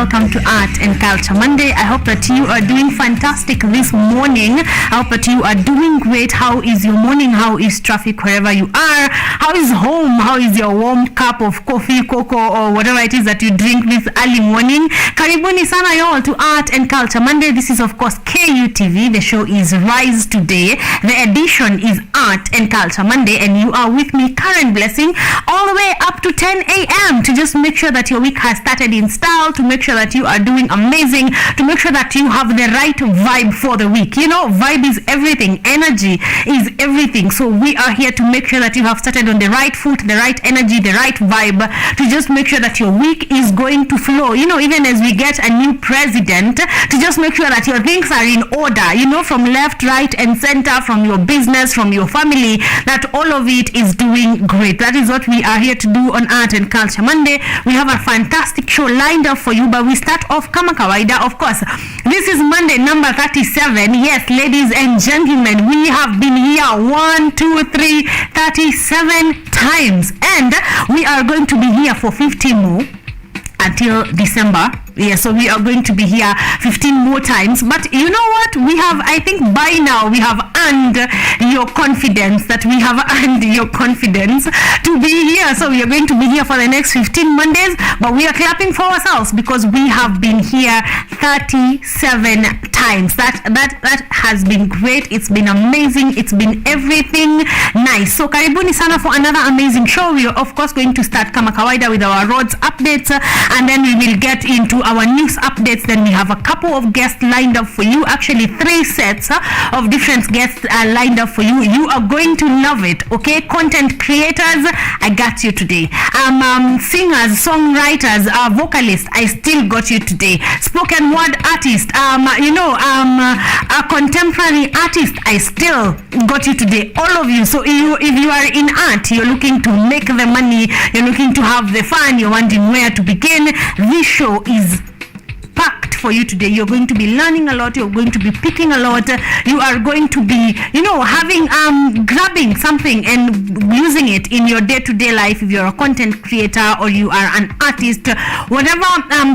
welcome to Art and Culture Monday. I hope that you are doing fantastic this morning. I hope that you are doing great. How is your morning? How is traffic wherever you are? How is home? How is your warm cup of coffee, cocoa, or whatever it is that you drink this early morning? Karibuni sana y'all to Art and Culture Monday. This is of course KUTV. The show is Rise Today. The edition is Art and Culture Monday, and you are with me, Karen Blessing, all the way up to 10 a.m. to just make sure that your week has started in style, to make sure that you are doing amazing, to make sure that you have the right vibe for the week. You know, vibe is everything. Energy is everything. So we are here to make sure that you have started on the right foot, the right energy, the right vibe, to just make sure that your week is going to flow. You know, even as we get a new president, to just make sure that your things are in order, you know, from left, right, and center, from your business, from your family, that all of it is doing great. That is what we are here to do on Art and Culture Monday. We have a fantastic show lined up for you, but we start off kama kawaida. Of course, this is Monday number 37. Yes, ladies and gentlemen, we have been here 37 times, and we are going to be here for 50 more until December. Yeah, so we are going to be here 15 more times. But you know what? We have, I think by now, we have earned your confidence, that we have earned your confidence to be here. So we are going to be here for the next 15 Mondays, but we are clapping for ourselves because we have been here 37 times. That has been great. It's been amazing. It's been everything nice. So karibuni sana for another amazing show. We are of course going to start kama kawaida with our roads updates, and then we will get into our news updates. Then we have a couple of guests lined up for you. Actually 3 sets of different guests are lined up for you. You are going to love it. Okay, content creators, I got you today. Singers, songwriters, vocalists, I still got you today. Spoken word artist, a contemporary artist, I still got you today. All of you. So if you are in art, you're looking to make the money, you're looking to have the fun, you're wondering where to begin, this show is packed for you today. You're going to be learning a lot. You're going to be picking a lot. You are going to be, having grabbing something and using it in your day-to-day life. If you're a content creator or you are an artist, whatever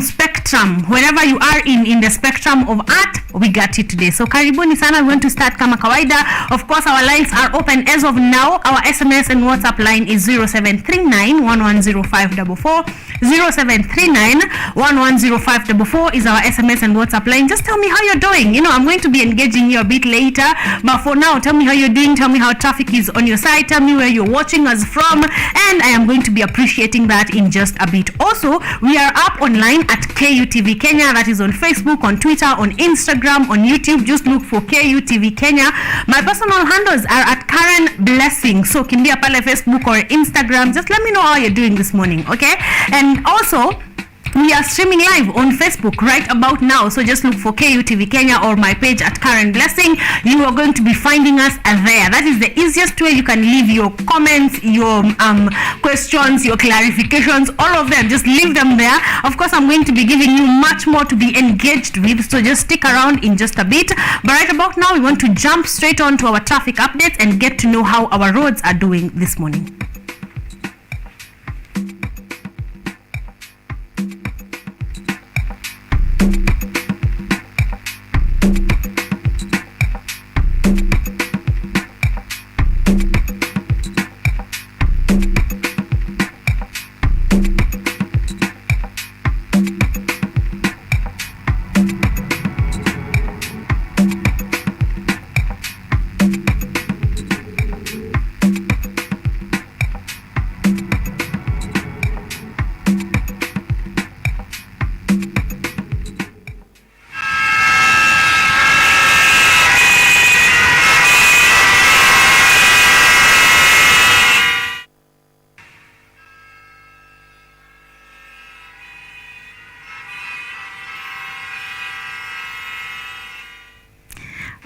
spectrum, wherever you are in the spectrum of art, we got you today. So karibuni sana. We want to start kama kawaida. Of course, our lines are open as of now. Our SMS and WhatsApp line is 0739 110544. 0739 110544 is our SMS and WhatsApp line. Just tell me how you're doing. I'm going to be engaging you a bit later, but for now, tell me how you're doing. Tell me how traffic is on your side. Tell me where you're watching us from, and I am going to be appreciating that in just a bit. Also, we are up online at KUTV Kenya. That is on Facebook, on Twitter, on Instagram, on YouTube. Just look for KUTV Kenya. My personal handles are at Karen Blessing. So kimbia pale Facebook or Instagram. Just let me know how you're doing this morning, okay? And also, we are streaming live on Facebook right about now. So just look for KUTV Kenya or my page at Karen Blessing. You are going to be finding us there. That is the easiest way. You can leave your comments, your questions, your clarifications, all of them. Just leave them there. Of course, I'm going to be giving you much more to be engaged with. So just stick around in just a bit. But right about now, we want to jump straight on to our traffic updates and get to know how our roads are doing this morning.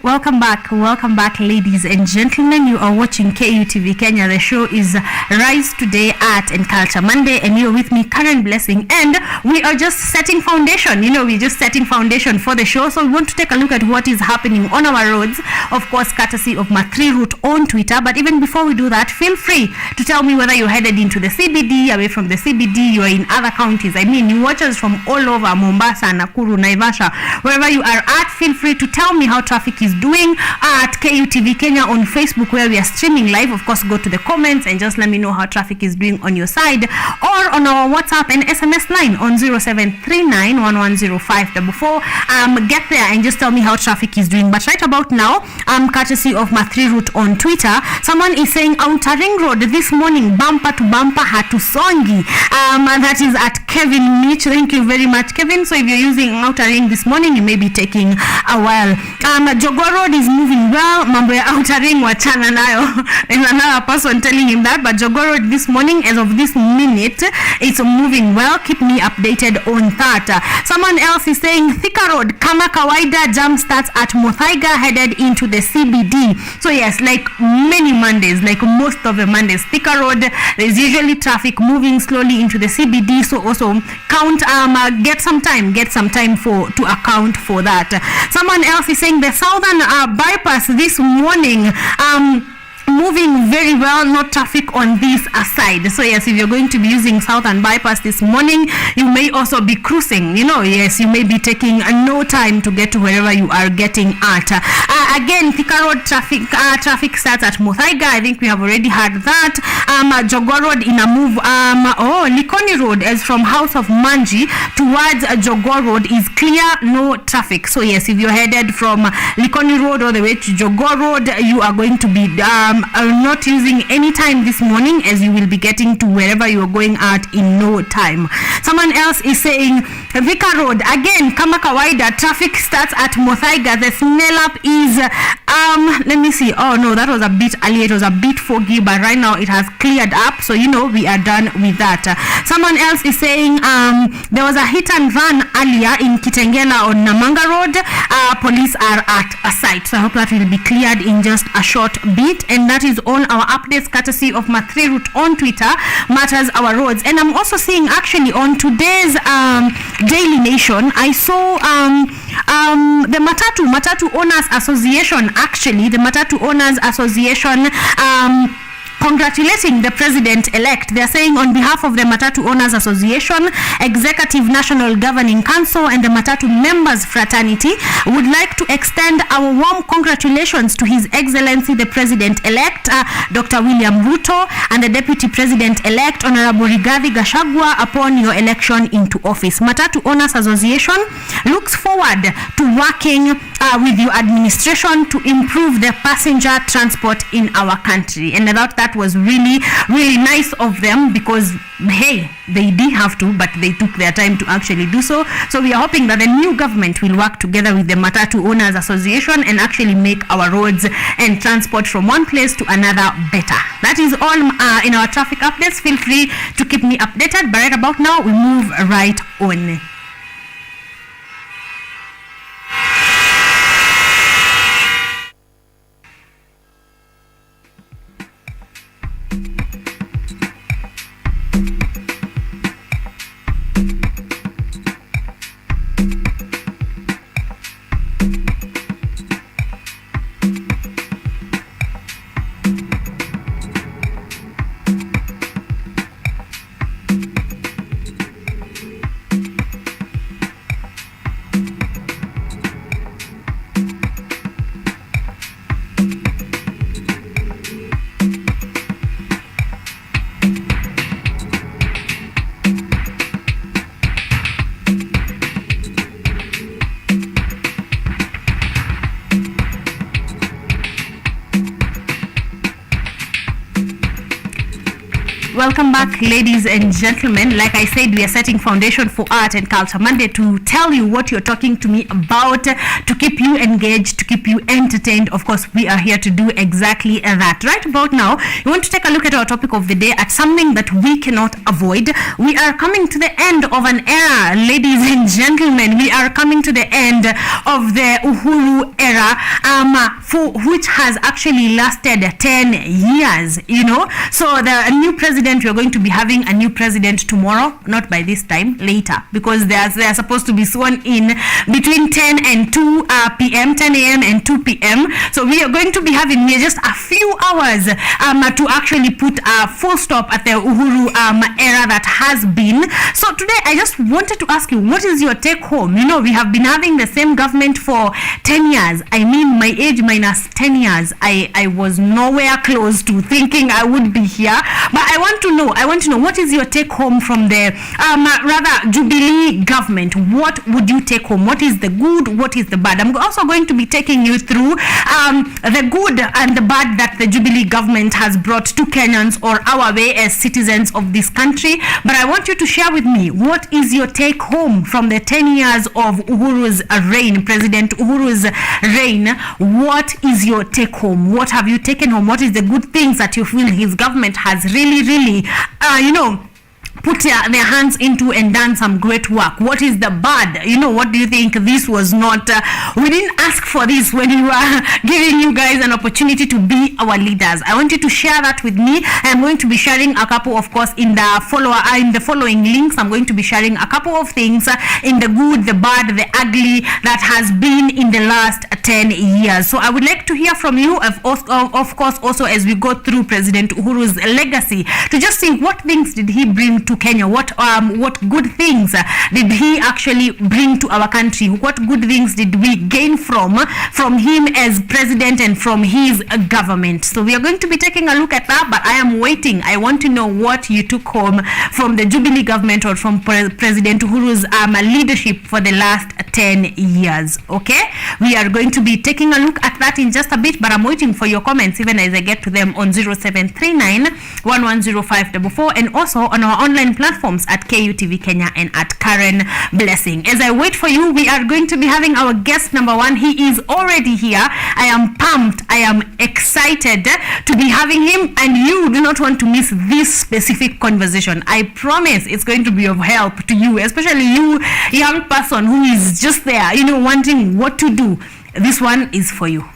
Welcome back, ladies and gentlemen. You are watching KUTV Kenya. The show is Rise Today, Art and Culture Monday, and you're with me, Karen Blessing, and we are just setting foundation. We're just setting foundation for the show. So we want to take a look at what is happening on our roads, of course, courtesy of Mathri Route on Twitter. But even before we do that, feel free to tell me whether you're headed into the CBD, away from the CBD, you're in other counties. I mean, you watch us from all over, Mombasa, Nakuru, Naivasha, wherever you are at. Feel free to tell me how traffic is doing at KUTV Kenya on Facebook, where we are streaming live. Of course, go to the comments and just let me know how traffic is doing on your side, or on our WhatsApp and SMS line on 0739110544. Get there and just tell me how traffic is doing. But right about now, courtesy of Mathri Route on Twitter, someone is saying Outer Ring Road this morning, bumper to bumper, Hatusongi. That is at Kevin Mitch. Thank you very much, Kevin. So if you're using Outer Ring this morning, you may be taking a while. Jogoo Road is moving well. Mambo ya Outer Ring wachana nayo. There's another person telling him that, but Jogoo Road this morning, as of this minute, it's moving well. Keep me updated on that. Someone else is saying Thika Road, kama kawaida, jam starts at Muthaiga headed into the CBD. So yes, like many Mondays, like most of the Mondays, Thika Road, there's usually traffic moving slowly into the CBD. So also get some time to account for that. Someone else is saying the southern bypass this morning, moving very well, no traffic on this side. So yes, if you're going to be using southern bypass this morning, you may also be cruising. Yes, you may be taking no time to get to wherever you are getting at. Again, Thika Road traffic starts at Muthaiga. I think we have already had that. Jogoo Road in a move. Likoni Road, as from House of Manji towards Jogoo Road, is clear, no traffic. So yes, if you're headed from Likoni Road all the way to Jogoo Road, you are going to be not using any time this morning, as you will be getting to wherever you are going at in no time. Someone else is saying Vika Road, again, kama kawaida, traffic starts at Muthaiga. The snail up is let me see. Oh no, that was a bit earlier. It was a bit foggy, but right now it has cleared up, so we are done with that. Someone else is saying there was a hit and run earlier in Kitengela on Namanga Road. Police are at a site, so I hope that will be cleared in just a short bit. And that is all our updates courtesy of Mathri Route on Twitter, matters our roads. And I'm also seeing actually on today's Daily Nation, I saw the Matatu Owners Association, congratulating the president-elect. They're saying on behalf of the Matatu Owners Association, Executive National Governing Council, and the Matatu Members Fraternity, would like to extend our warm congratulations to His Excellency the President-elect, Dr. William Ruto, and the Deputy President-elect, Honorable Rigathi Gachagua, upon your election into office. Matatu Owners Association looks forward to working with your administration to improve the passenger transport in our country. And I thought that was really, really nice of them, because hey, they did have to, but they took their time to actually do so. So we are hoping that the new government will work together with the Matatu Owners Association and actually make our roads and transport from one place to another better. That is all in our traffic updates. Feel free to keep me updated, but right about now we move right on. Welcome back, ladies and gentlemen. Like I said, we are setting foundation for Art and Culture Monday to tell you what you're talking to me about, to keep you engaged, to keep you entertained. Of course, we are here to do exactly that. Right about now, we want to take a look at our topic of the day, at something that we cannot avoid. We are coming to the end of an era, ladies and gentlemen. We are coming to the end of the Uhuru era, for which has actually lasted 10 years, you know. So the new president, we're going to be having a new president tomorrow, not by this time, later, because they are supposed to be sworn in between 10 and 2 p.m., 10 a.m. and 2 p.m. So we are going to be having just a few hours to actually put a full stop at the Uhuru era that has been. So today I just wanted to ask you, what is your take home? You know, we have been having the same government for 10 years. I mean, my age minus 10 years, I was nowhere close to thinking I would be here. But I want to know what is your take home from the rather Jubilee government. What would you take home? What is the good? What is the bad? I'm also going to be taking you through the good and the bad that the Jubilee government has brought to Kenyans or our way as citizens of this country. But I want you to share with me, what is your take home from the 10 years of Uhuru's reign, President Uhuru's reign? What is your take home? What have you taken home? What is the good things that you feel his government has really put their hands into and done some great work? What is the bad? You know, what do you think? This was not, we didn't ask for this when we were giving you guys an opportunity to be our leaders. I want you to share that with me. I'm going to be sharing a couple, of course, in the following links. I'm going to be sharing a couple of things in the good, the bad, the ugly that has been in the last 10 years. So I would like to hear from you, of course, also as we go through President Uhuru's legacy, to just see what things did he bring to Kenya, what good things did he actually bring to our country, what good things did we gain from him as president and from his government. So we are going to be taking a look at that, but I am waiting. I want to know what you took home from the Jubilee government or from President Uhuru's leadership for the last 10 years. Okay, we are going to be taking a look at that in just a bit, but I'm waiting for your comments even as I get to them on 0739 110544 and also on our online platforms at KUTV Kenya and at Karen Blessing. As I wait for you, we are going to be having our guest number one. He is already here. I am pumped. I am excited to be having him, and you do not want to miss this specific conversation. I promise it's going to be of help to you, especially you young person who is just there, you know, wanting what to do. This one is for you.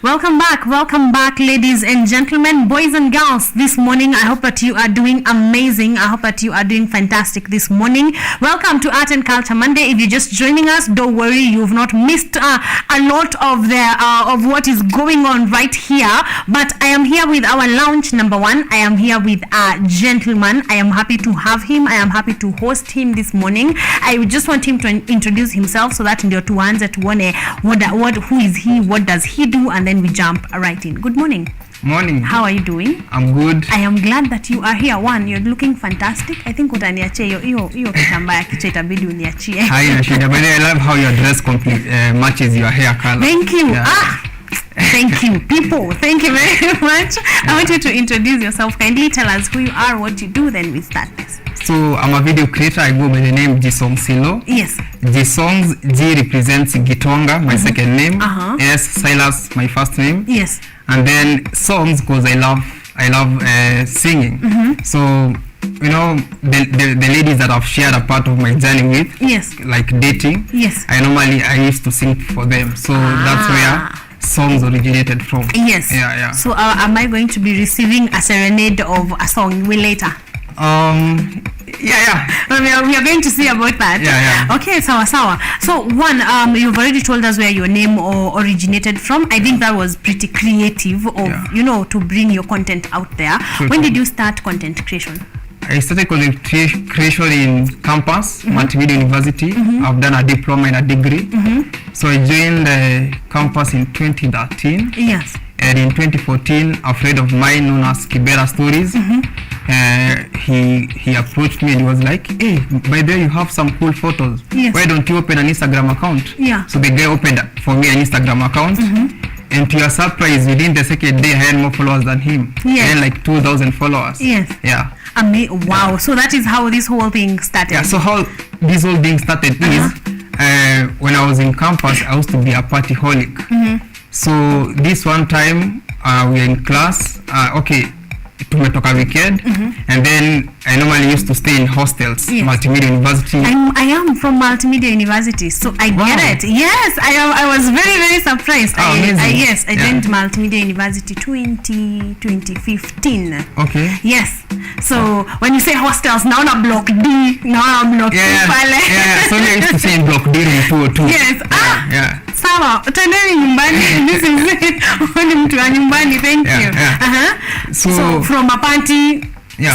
Welcome back, ladies and gentlemen, boys and girls. This morning, I hope that you are doing amazing. I hope that you are doing fantastic this morning. Welcome to Art and Culture Monday. If you're just joining us, don't worry, you've not missed a lot of what is going on right here. But I am here with our lounge number one. I am here with a gentleman. I am happy to have him. I am happy to host him this morning. I just want him to introduce himself so that ndio tuanze tuone who is he, what does he do, and then we jump right in. Good morning. Morning. How are you doing? I'm good. I am glad that you are here. One, you're looking fantastic. I think utaniachie hiyo kitambaa kichwa itabidi uniachie. Haina shida. But I love how your dress matches your hair color. Thank you. Yeah. Thank you, people. Thank you very much. I want you to introduce yourself. Kindly tell us who you are, what you do, then we start this. So I'm a video creator. I go by the name G-Songs Silo. Yes. G-Songs, G represents Gitonga, my second name. S, Silas, my first name. Yes. And then songs because I love singing. So you know the ladies that I've shared a part of my journey with. Yes. Like dating. Yes. I used to sing for them. So that's where songs originated from. Yes. Yeah. So am I going to be receiving a serenade of a song later? Yeah. We are going to see about that. Yeah. Okay, sawa. So one, you've already told us where your name originated from. I think that was pretty creative of to bring your content out there. When did you start content creation? I started content creation in campus, Multimedia University. I've done a diploma and a degree. So I joined the campus in 2013. Yes. And in 2014, a friend of mine known as Kibera Stories, he approached me and he was like, hey, by the way, you have some cool photos. Yes. Why don't you open an Instagram account? Yeah. So the guy opened for me an Instagram account. And to your surprise, within the second day, I had more followers than him. Yes. I had like 2,000 followers. Yes. Yeah. Wow. So that is how this whole thing started. Yeah. So how this whole thing started is when I was in campus, I used to be a partyholic. So this one time we were in class. Tumetoka weekend, and then I normally used to stay in hostels. Yes. Multimedia University. I am from Multimedia University, so I get it. Yes, I was very, very surprised. I joined Multimedia University 2015. Okay. Yes. So when you say hostels, now na block D, now na block pale. Yeah. So I used to stay in block D in 202. Yes. Yeah. Sawa, utendeni nyumbani. This is mtu wa nyumbani. Thank you. So from a party,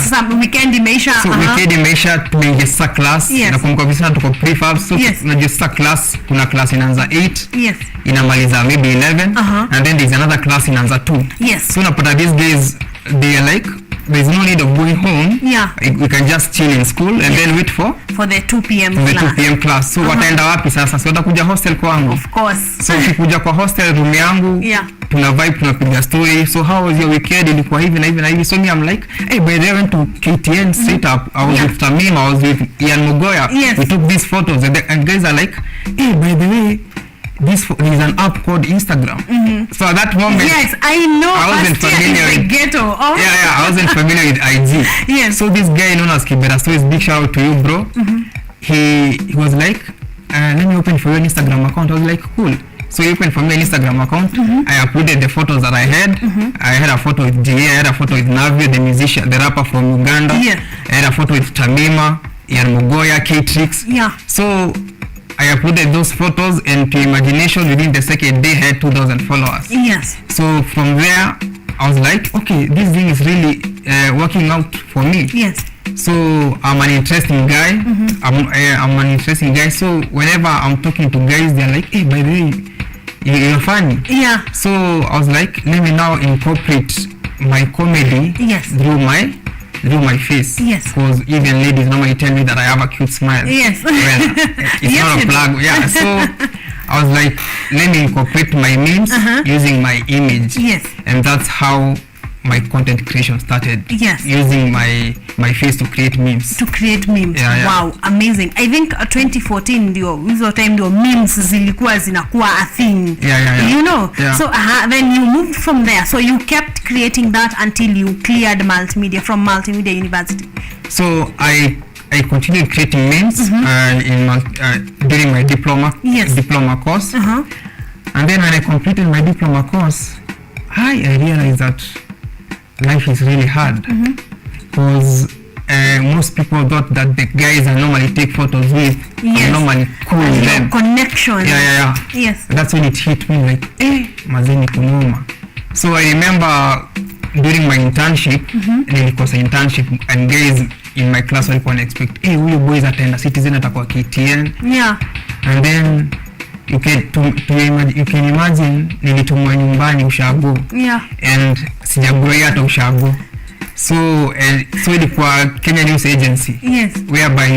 some weekend imeisha. So weekend imeisha, tumeingia class. Na kumbuka visa tuko prefab. So tunajua class, kuna class inaanza 8. Yes. Inamaliza maybe 11. And then there's another class inaanza 2. Yes. So unapata these days they are like, there's no need of going home. Yeah. We can just chill in school and then wait for the 2 p.m. class. The 2 p.m. class. So wataenda wapi sasa? So watakuja hostel kwangu. Of course. So ukikuja kwa hostel room yangu, tuna vibe, tunapiga story. So how was your weekend? Ilikuwa hivi na hivi na hivi. So me I'm like, hey, by the way, I went to KTN setup. I was with Tamim, I was with Ian Mugoya. Yes. We took these photos and guys are like, hey, by the way, there's an app called Instagram. So at that moment, yes, I know. I wasn't familiar with the ghetto. Oh. Yeah, I wasn't familiar with IG. Yes. So this guy known as Kibera Stories, big shout out to you, bro. He was like, let me open for your Instagram account. I was like, cool. So he opened for me an Instagram account. I uploaded the photos that I had. I had a photo with G.A. I had a photo with Navio, the musician, the rapper from Uganda. Yeah. I had a photo with Tamima, Ian Mugoya, K-Trix. Yeah. So I uploaded those photos, and to imagination, within the second day, I had 2,000 followers. Yes. So from there, I was like, okay, this thing is really working out for me. Yes. So I'm an interesting guy. I'm an interesting guy. So whenever I'm talking to guys, they're like, hey, by the way, you're funny. Yeah. So I was like, let me now incorporate my comedy through my face. Yes. Because even ladies normally tell me that I have a cute smile. Yes. Well, it's not a plug. Yeah. So I was like, let me incorporate my memes using my image. Yes. And that's how my content creation started. Yes. Using my face to create memes. Yeah. Wow, amazing. I think 2014 ndio hizo time ndio memes zilikuwa zinakuwa a thing. Yeah. You know. Yeah. So then you moved from there. So you kept creating that until you cleared multimedia from Multimedia University. So I continued creating memes during my diploma course. And then when I completed my diploma course, I realized that life is really hard because most people thought that the guys I normally take photos with are normally cool with them. Connections. Yeah. Yes. That's when it hit me like, mazeni kunoma. So I remember during my internship, nilikosa internship, and guys in my class walikuwa expect, huyu boys ataenda Citizen, atakuwa KTN. Yeah. And then you can imagine nilitumwa nyumbani ushago. Yeah. And sijagoea hata ushago. So ilikuwa Kenya News Agency. Yes. Whereby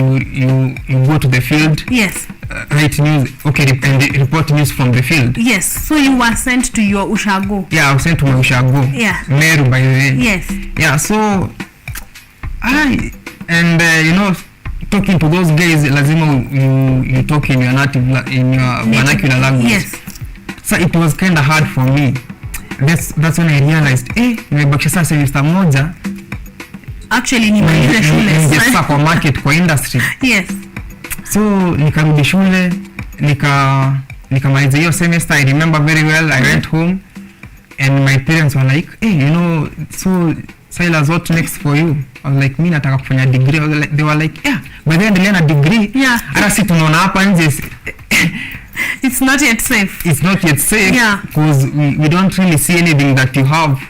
you go to the field. Yes. Write news, and report news from the field. Yes. So you were sent to your ushago. Yeah, I was sent to my ushago. Yeah. Meru, by the way. Yes. Yeah. So talking to those guys, lazima you talk in your native vernacular language. Yes. So it was kind of hard for me. That's when I realized, nimebakisha sasa semester moja. Actually nimaliza shule. Ningesa kwa market, kwa industry. Yes. So nikarudi shule, nikamaliza hiyo semester. I remember very well. I went home and my parents were like, so Silas, what next for you? I was like, mimi nataka kufanya degree. They were like, by the end endelea na degree. Yeah. Hata si tunaona hapa nje. It's not yet safe. It's not yet safe. Yeah. Because we don't really see anything that you have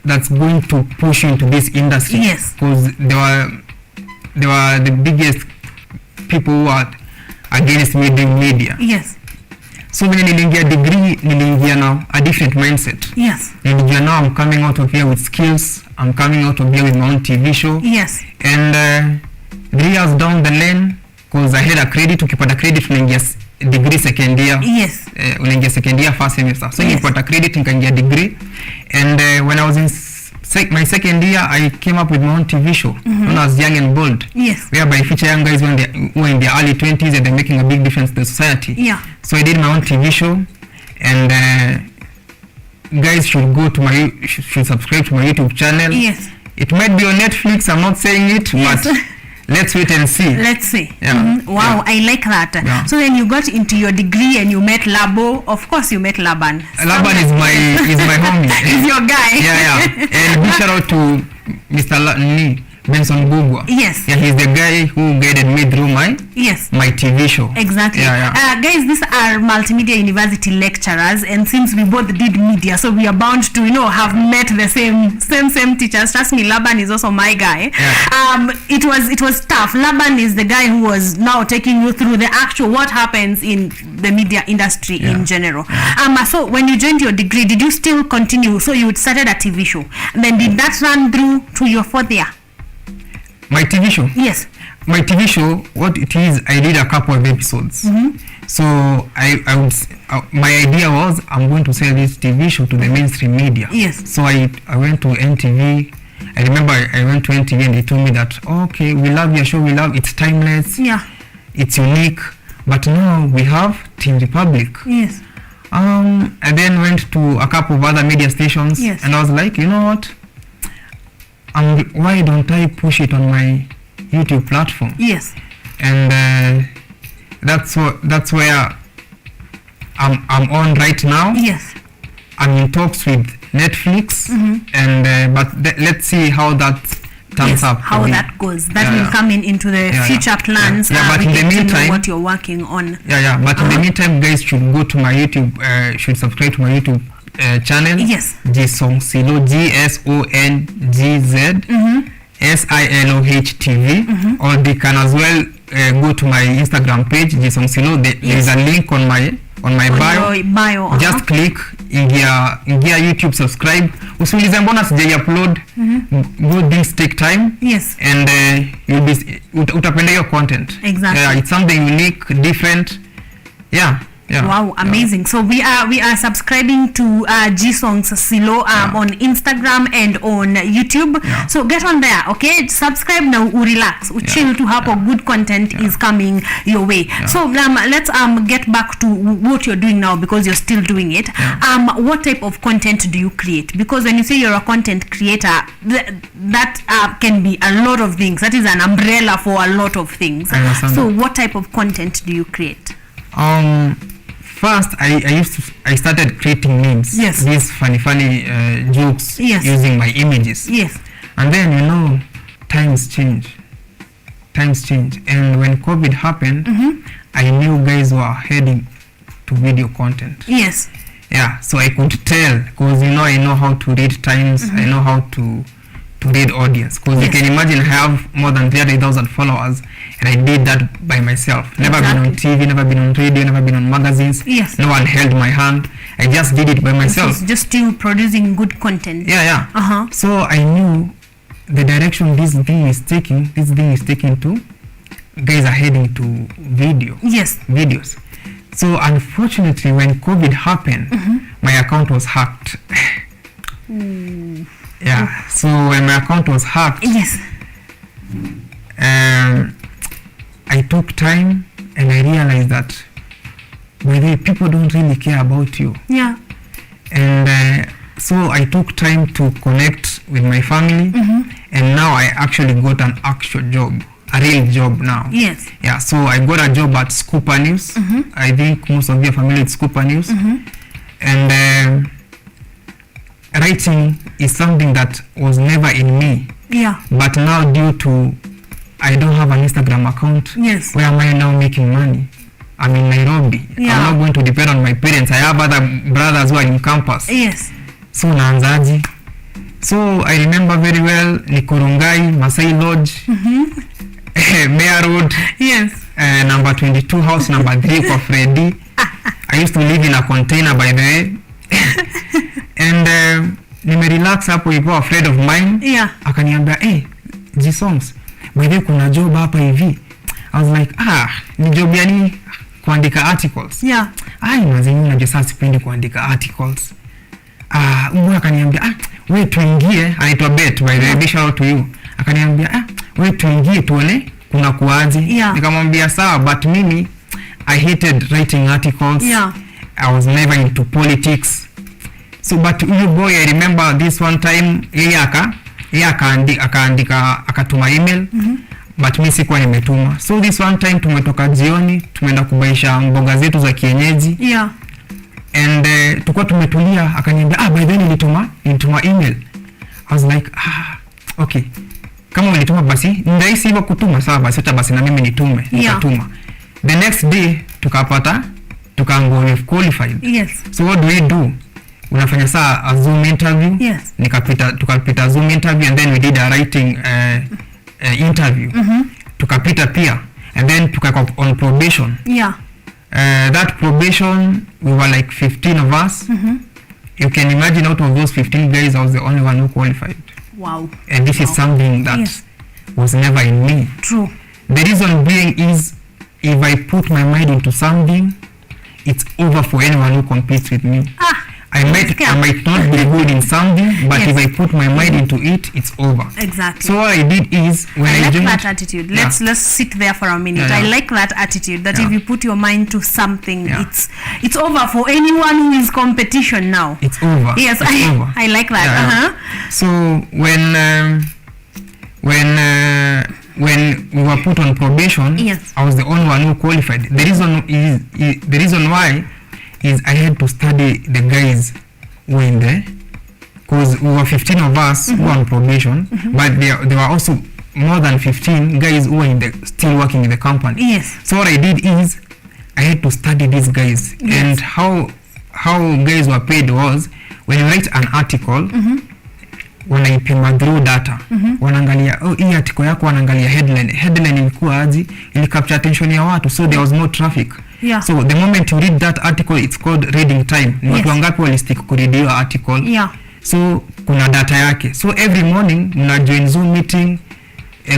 that's going to push you into this industry. Yes. Because they were the biggest people who are against media. Yes. So when niliingia degree, niliingia now a different mindset. Yes. Niliingia now I'm coming out of here with skills. I'm coming out of here with my own TV show. Yes. And 3 years down the lane, because I had a credit, ukipata credit unaingia degree second year. Yes. Unaingia second year first semester. So nilipata credit nikaingia degree. And when I was in my second year, I came up with my own TV show known as Young and Bold. Yes. Whereby I feature young guys who are in their early 20s and they're making a big difference to the society. Yeah. So I did my own TV show, and guys should should subscribe to my YouTube channel. Yes. It might be on Netflix, I'm not saying it, yes. But let's wait and see. Let's see. Yeah. Wow, I like that. Yeah. So then you got into your degree and you met Labo. Of course you met Laban. Laban is my homie. He's your guy. Yeah. And big shout out to Mr. Benson Bugwa. Yes. Yeah, he's the guy who guided me through my TV show. Exactly. Yeah. Guys, these are multimedia university lecturers, and since we both did media, so we are bound to have met the same teachers. Trust me, Laban is also my guy. Yeah. It was tough. Laban is the guy who was now taking you through the actual what happens in the media industry in general. So when you joined your degree, did you still continue? So you started a TV show, and then did that run through to your 4th year? My TV show? Yes. My TV show, what it is, I did a couple of episodes. So my idea was I'm going to sell this TV show to the mainstream media. Yes. So I went to NTV. I remember I went to NTV and they told me that, okay, we love your show, it's timeless. Yeah. It's unique. But now we have Team Republic. Yes. I then went to a couple of other media stations. Yes. And I was like, you know what? Why don't I push it on my YouTube platform? Yes. And that's where I'm on right now. Yes. I'm in talks with Netflix, and but let's see how that turns up. How that goes. That will come into the future plans. But in the meantime, what you're working on. But in the meantime, guys should go to my YouTube. Should subscribe to my YouTube channel. Yes. Gsong Silo, GSONGZ SILOH TV, or they can as well go to my Instagram page Gsong Silo. There is a link on my bio. Just click, ingia YouTube, subscribe. Usiulize mbona sijai upload. Good things take time. Yes. And you'll be utapenda your content. Exactly. It's something unique, different. Yeah. Wow, amazing. So we are subscribing to Gsongs Silo on Instagram and on YouTube. So get on there, okay? Subscribe now, relax, chill to hapo. Good content is coming your way. So let's get back to what you're doing now, because you're still doing it. What type of content do you create? Because when you say you're a content creator, that can be a lot of things. That is an umbrella for a lot of things. So what type of content do you create? first I started creating memes. Yes. These funny jokes. Yes. Using my images. Yes. And then times change, and when COVID happened, I knew guys were heading to video content. Yes. Yeah, so I could tell, because I know how to read times. I know how to read audience, because you can imagine I have more than 30,000 followers, and I did that by myself. Never been on TV, never been on radio, never been on magazines. Yes. No one held my hand. I just did it by myself. Just you producing good content. Yeah. So I knew the direction this thing is taking to, guys are heading to video. Yes. Videos. So unfortunately, when COVID happened, my account was hacked. Yeah. So when my account was hacked, yes, I took time and I realized that people don't really care about you. Yeah. And so I took time to connect with my family, and now I actually got an actual job, a real job now. Yes. Yeah, so I got a job at Scooper News. I think most of you are familiar with Scooper News. And writing is something that was never in me. Yeah. But now, due to I don't have an Instagram account, yes, where am I now making money? I'm in Nairobi. Yeah. I'm not going to depend on my parents. I have other brothers who are in campus. Yes. So naanzaji. So I remember very well Nikorungai, Masai Lodge, Mayor Road. Yes. Number 22, house number 3 for Freddy. I used to live in a container, by the way. And nimerelax hapo hivyo, a friend of mine. Yeah. Akaniambia, G-Songs, by the way kuna job hapa hivi. I was like, ni job yani kuandika articles. Yeah. Mazini najua sasa sipendi kuandika articles. Mbona akaniambia, wewe tuingie, anaitwa Bet, by the way, big shout out to you. Akaniambia, wewe tuingie tuone kuna kuaje. Yeah. Nikamwambia sawa, but mimi I hated writing articles. Yeah. I was never into politics. So but you boy, I remember this one time yeye akaandika akatuma email. But mimi sikuwa nimetuma. So this one time tumetoka jioni, tumeenda kubaisha mboga zetu za kienyeji. Yeah. And tukua tumetulia, akaniambia, by then nilituma email. I was like, okay. Kama nilituma basi, ndahisi hivyo kutuma, sawa basi, acha basi na mimi nitume. Nikatuma. The next day, tukaambiwa we've qualified. Yes. So what do? Unafanya saa a Zoom interview. Yes. Tukapita Zoom interview, and then we did a writing interview. Tukapita pia, and then tuka on probation. Yeah. That probation, we were like 15 of us. You can imagine, out of those 15 guys, I was the only one who qualified. Wow. And this is something that was never in me. True. The reason being is, if I put my mind into something, it's over for anyone who competes with me. I might not be good in something, but if I put my mind into it, it's over. Exactly. So what I did is, when I like that attitude. Let's sit there for a minute. I like that attitude, that if you put your mind to something, it's over for anyone who is competition now. It's over. Yes, it's over. I like that. So when we were put on probation, I was the only one who qualified. The reason why is I had to study the guys who were in there, because we were 15 of us who were on probation, but there were also more than 15 guys who were still working in the company. Yes. So what I did is, I had to study these guys. And how guys were paid was, when you write an article, wanaipima through data. Wanaangalia, hii article yako wanaangalia headline ilikuwa aje, ili capture attention ya watu, so there was more traffic. Yeah. So the moment you read that article, it's called reading time. Ni watu wangapi walistick kuread your article. Yeah. So kuna data yake. So every morning mna join Zoom meeting,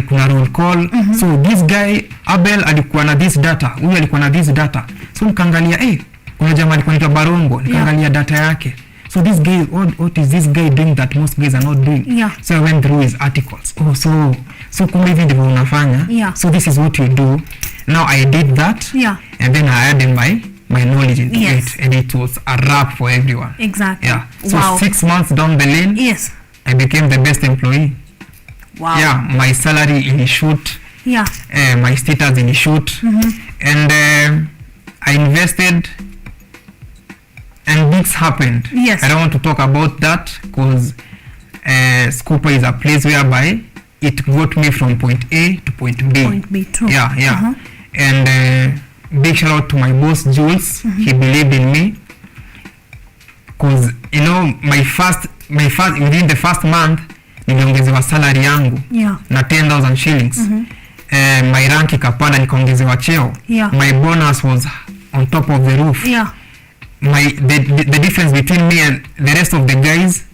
kuna roll call. So this guy Abel alikuwa na this data, huyu alikuwa na this data. So mkaangalia, kuna jamaa alikuwa anaitwa Barongo, nikaangalia data yake. So this guy, what is this guy doing that most guys are not doing? Yeah. So I went through his articles. So kumbe hivi ndivyo unafanya. Yeah. So this is what you do. Now I did that. Yeah. And then I added my knowledge into it, and it was a wrap for everyone. Exactly. Yeah. So 6 months down the lane, I became the best employee. Wow. Yeah. My salary in shoot. Yeah. My status in shoot. And I invested And this happened. Yes. I don't want to talk about that because Scopa is a place whereby it got me from point A to point B. Point B, true. Yeah. And big shout out to my boss Jules. He believed in me because you know my first within the first month niliongezewa salary yangu na 10,000 shillings. My rank ikapanda nikaongezewa cheo. My bonus was on top of the roof. The difference between me and the rest of the guys,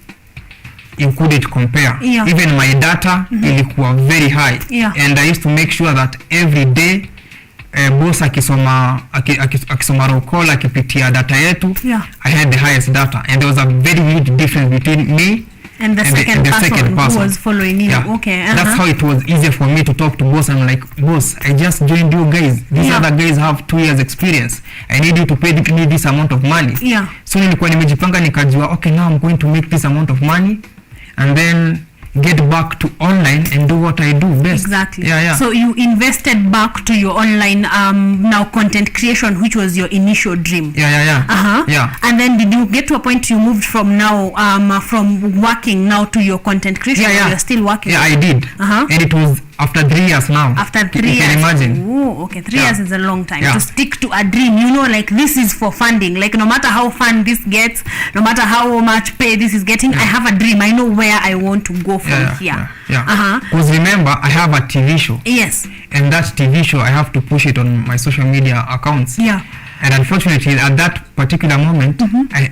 you couldn't compare. Even my data ilikuwa very high. And I used to make sure that every day boss akisoma roll call akipitia data yetu, I had the highest data, and there was a very huge difference between me and the second person who was following you. Okay. That's how it was easier for me to talk to boss. I'm like, boss, I just joined you guys. These other guys have 2 years experience. I need you to pay me this amount of money. So nilikuwa nimejipanga nikajua, okay, now I'm going to make this amount of money and then get back to online and do what I do best. Exactly. So you invested back to your online now content creation, which was your initial dream. And then did you get to a point you moved from now from working now to your content creation? Or you're still working? I did. And it was after 3 years now. After 3 years. You can imagine. Oh, okay. 3 years is a long time to stick to a dream. You know, like this is for funding. Like no matter how fun this gets, no matter how much pay this is getting, I have a dream. I know where I want to go from here. Because remember, I have a TV show. Yes. And that TV show, I have to push it on my social media accounts. And unfortunately, at that particular moment,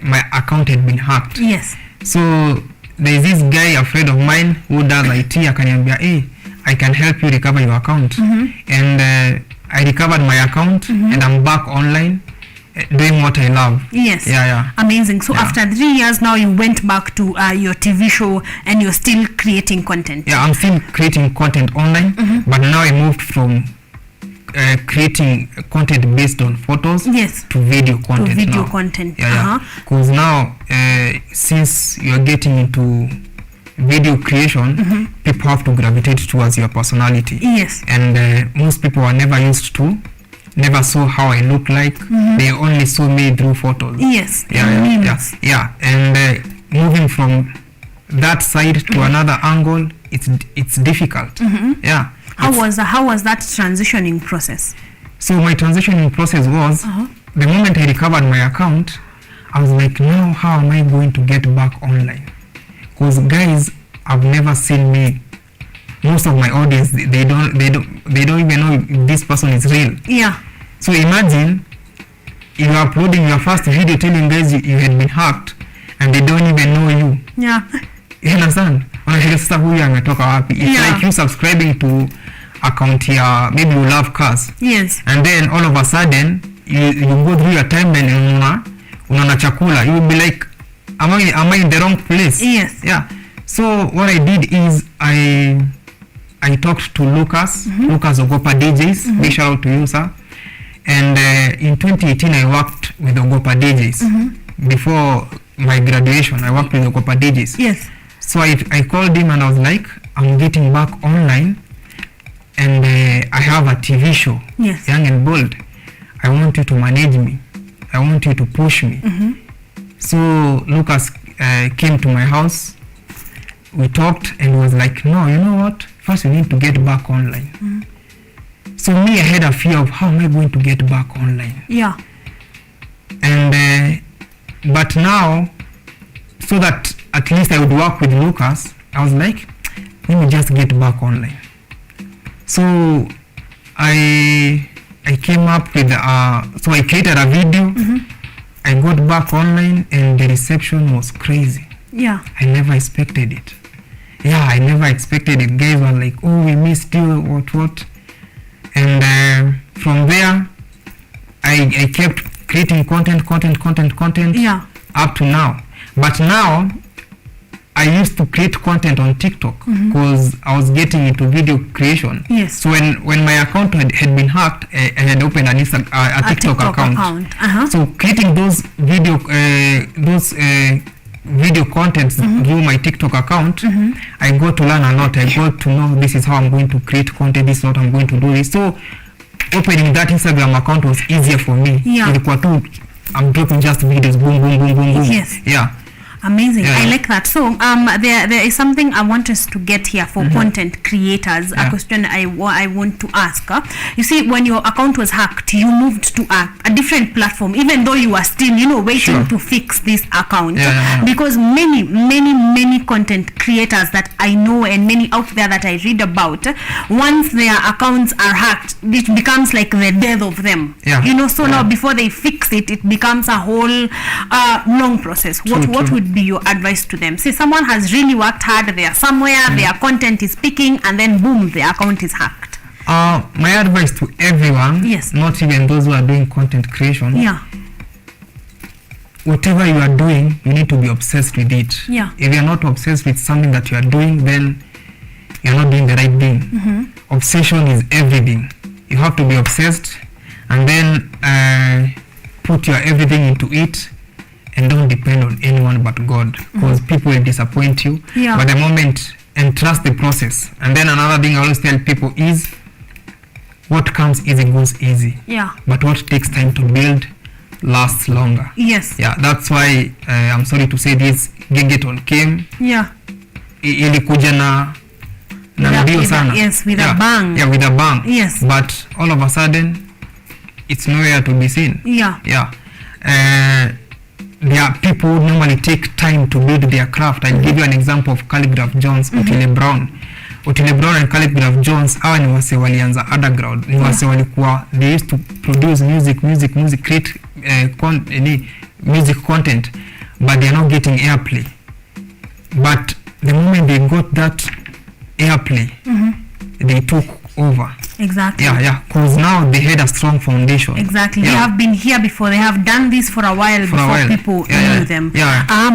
my account had been hacked. Yes. So there's this guy, a friend of mine, who does IT. Akaniambia, hey, I can help you recover your account. And I recovered my account, and I'm back online doing what I love. Yes. Amazing. So after 3 years now, you went back to your TV show and you're still creating content. I'm still creating content online, but now I moved from creating content based on photos to video content. Because now since you're getting into video creation, people have to gravitate towards your personality. And most people are never saw how I look like. They only saw me through photos. And moving from that side to another angle, it's difficult. How was that transitioning process? So my transitioning process was the moment I recovered my account, I was like, now how am I going to get back online? Because guys have never seen me. Most of my audience, they don't even know if this person is real. So imagine you are uploading your first video telling guys you had been hacked and they don't even know you. You understand? It's like you subscribing to account here, maybe you love cars. And then all of a sudden you go through your timeline and unaona chakula, you will be like, am I in the wrong place? So what I did is I talked to Lucas Ogopa DJs. Big shout out to you, sir. And in 2018 I worked with Ogopa DJs. Before my graduation, I worked with Ogopa DJs. So I called him and I was like, I'm getting back online and I have a TV show, Young and Bold. I want you to manage me. I want you to push me. So Lucas came to my house. We talked and was like, no, you know what? First we need to get back online. So me, I had a fear of how am I going to get back online. And but now, so that at least I would work with Lucas, I was like, let me just get back online. So I came up with so I created a video. I got back online and the reception was crazy. I never expected it. I never expected it. Guys were like, oh, we missed you, what. And from there I kept creating content up to now. But now I used to create content on TikTok because I was getting into video creation. So when my account had been hacked, I had opened a TikTok account. So creating those video contents through my TikTok account, I got to learn a lot. I got to know this is how I'm going to create content, this is what I'm going to do this. So opening that Instagram account was easier for me. Ilikuwa tu I'm dropping just videos, boom, boom, boom, boom, boom. Yes. Yeah. Amazing. Yeah. I like that. So there is something I want us to get here for content creators. A question I want to ask. You see, when your account was hacked, you moved to a different platform, even though you are still, waiting to fix this account. Because many content creators that I know and many out there that I read about, once their accounts are hacked, it becomes like the death of them. So now before they fix it, it becomes a whole long process. What would be your advice to them? Say someone has really worked hard, they are somewhere, their content is peaking, and then boom, their account is hacked. My advice to everyone, not even those who are doing content creation, whatever you are doing, you need to be obsessed with it. If you're not obsessed with something that you are doing, then you're not doing the right thing. Obsession is everything. You have to be obsessed, and then put your everything into it, and don't depend on anyone but God, because people will disappoint you. But the moment, and trust the process. And then another thing I always tell people is, what comes easy goes easy. But what takes time to build lasts longer. That's why I'm sorry to say this, Gengeton came. Ilikuja na mbio sana. With a bang. With a bang. But all of a sudden, it's nowhere to be seen. There are people who normally take time to build their craft. I'll give you an example of Calligraph Jones, Otile Brown. Otile Brown and Calligraph Jones, hawa ni wase walianza underground. Ni wase walikuwa, they used to produce music, create music content, but they are not getting airplay. But the moment they got that airplay, they took over. Exactly. Because now they had a strong foundation. Exactly. They have been here before. They have done this for a while before people knew them.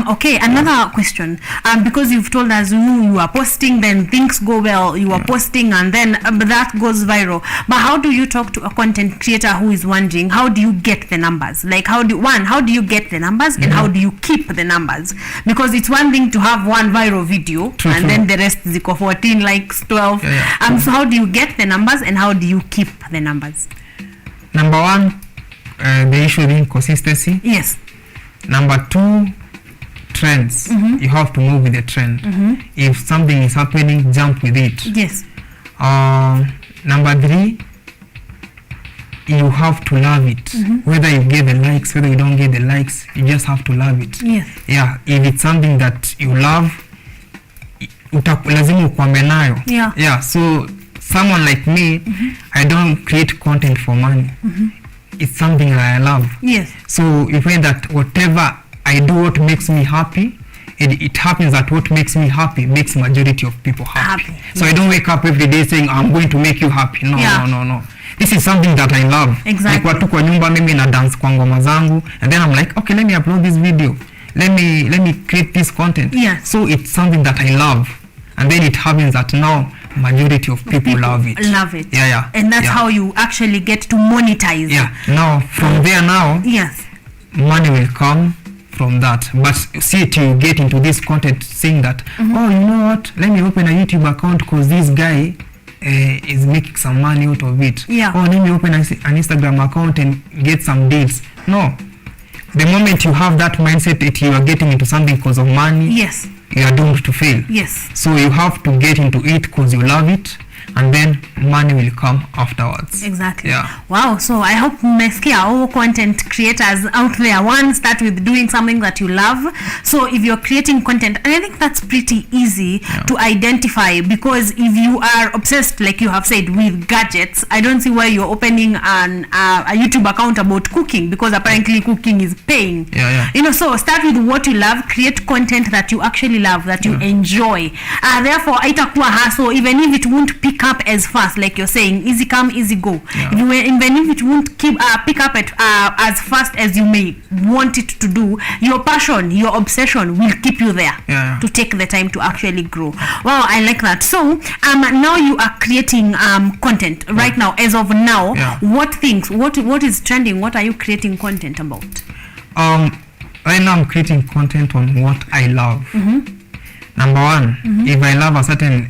Okay, another question. Because you've told us you are posting, then things go well. You are posting, and then that goes viral. But how do you talk to a content creator who is wondering, how do you get the numbers? Like, how do you get the numbers, and how do you keep the numbers? Because it's one thing to have one viral video, then the rest is 14 likes, 12. So how do you get the numbers, and how do you keep the numbers? Number one, the issue being consistency. Number two, trends. You have to move with the trend. If something is happening, jump with it. Number three, you have to love it. Whether you get the likes, whether you don't get the likes, you just have to love it. If it's something that you love, lazima ukwame nayo. So someone like me, I don't create content for money. It's something that I love. So you find that whatever I do, what makes me happy, it happens that what makes me happy makes majority of people happy. So I don't wake up every day saying I'm going to make you happy. No. This is something that I love. Like watu kwa nyumba mimi na dance kwa ngoma zangu, and then I'm like, okay, let me upload this video. Let me create this content. So it's something that I love. And then it happens that now majority of people love it. And that's how you actually get to monetize. Now from there now, money will come from that. But see it, you get into this content saying that, oh, you know what, let me open a YouTube account because this guy is making some money out of it. Oh, let me open an Instagram account and get some deals. No. The moment you have that mindset that you are getting into something because of money, you are doomed to fail. So you have to get into it because you love it, and then money will come afterwards. Wow. So I hope mmesikia all content creators out there, one, start with doing something that you love. So if you're creating content, and I think that's pretty easy to identify, because if you are obsessed, like you have said, with gadgets, I don't see why you're opening a YouTube account about cooking, because apparently cooking is paying. So start with what you love, create content that you actually love, that you enjoy. Therefore itakuwa hustle, even if it won't pick up as fast, like you're saying, easy come, easy go. Even if it won't pick up as fast as you may want it to do, your passion, your obsession will keep you there to take the time to actually grow. Wow, I like that. So now you are creating content right now. As of now, what is trending? What are you creating content about? Right now I'm creating content on what I love. Number one, if I love a certain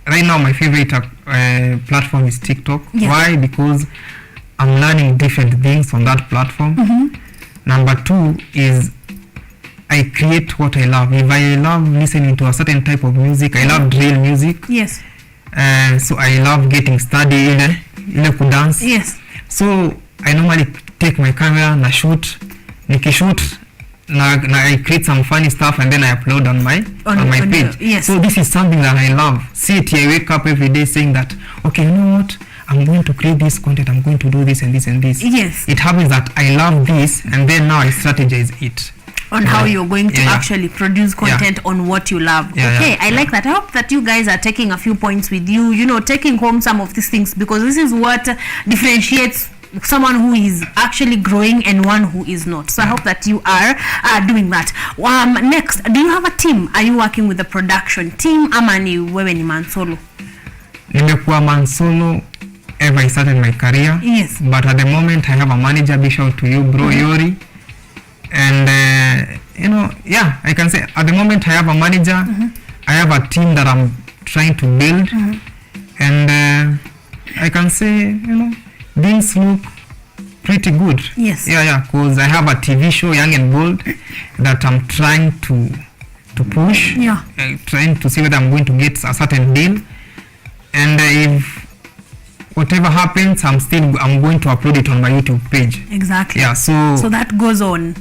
right now my favorite platform is TikTok. Why? Because I'm learning different things on that platform. Number 2 is I create what I love. If I love listening to a certain type of music, I love drill music. Yes. So I love getting study ile kudance. Yes. So I normally take my camera na shoot. Nikishoot na I create some funny stuff and then I upload on my page. Yes. So this is something that I love. See it, I wake up every day saying that, okay, you know what? I'm going to create this content. I'm going to do this and this and this. Yes. It happens that I love this and then now I strategize it. On how you're going to actually produce content on what you love. I like that. I hope that you guys are taking a few points with you, you know, taking home some of these things, because this is what differentiates someone who is actually growing and one who is not. So I hope that you are doing that. Next, do you have a team? Are you working with the production team ama ni wewe ni man solo? Nimekuwa man solo ever I started my career. Yes. But at the moment I have a manager, big shout to you, bro, Yori. And you know, I can say at the moment I have a manager. I have a team that I'm trying to build. And I can say, you know, things look pretty good. Yes. Because I have a TV show, Young and Bold, that I'm trying to push. Trying to see whether I'm going to get a certain deal. And if whatever happens, I'm going to upload it on my YouTube page. Exactly. So that goes on.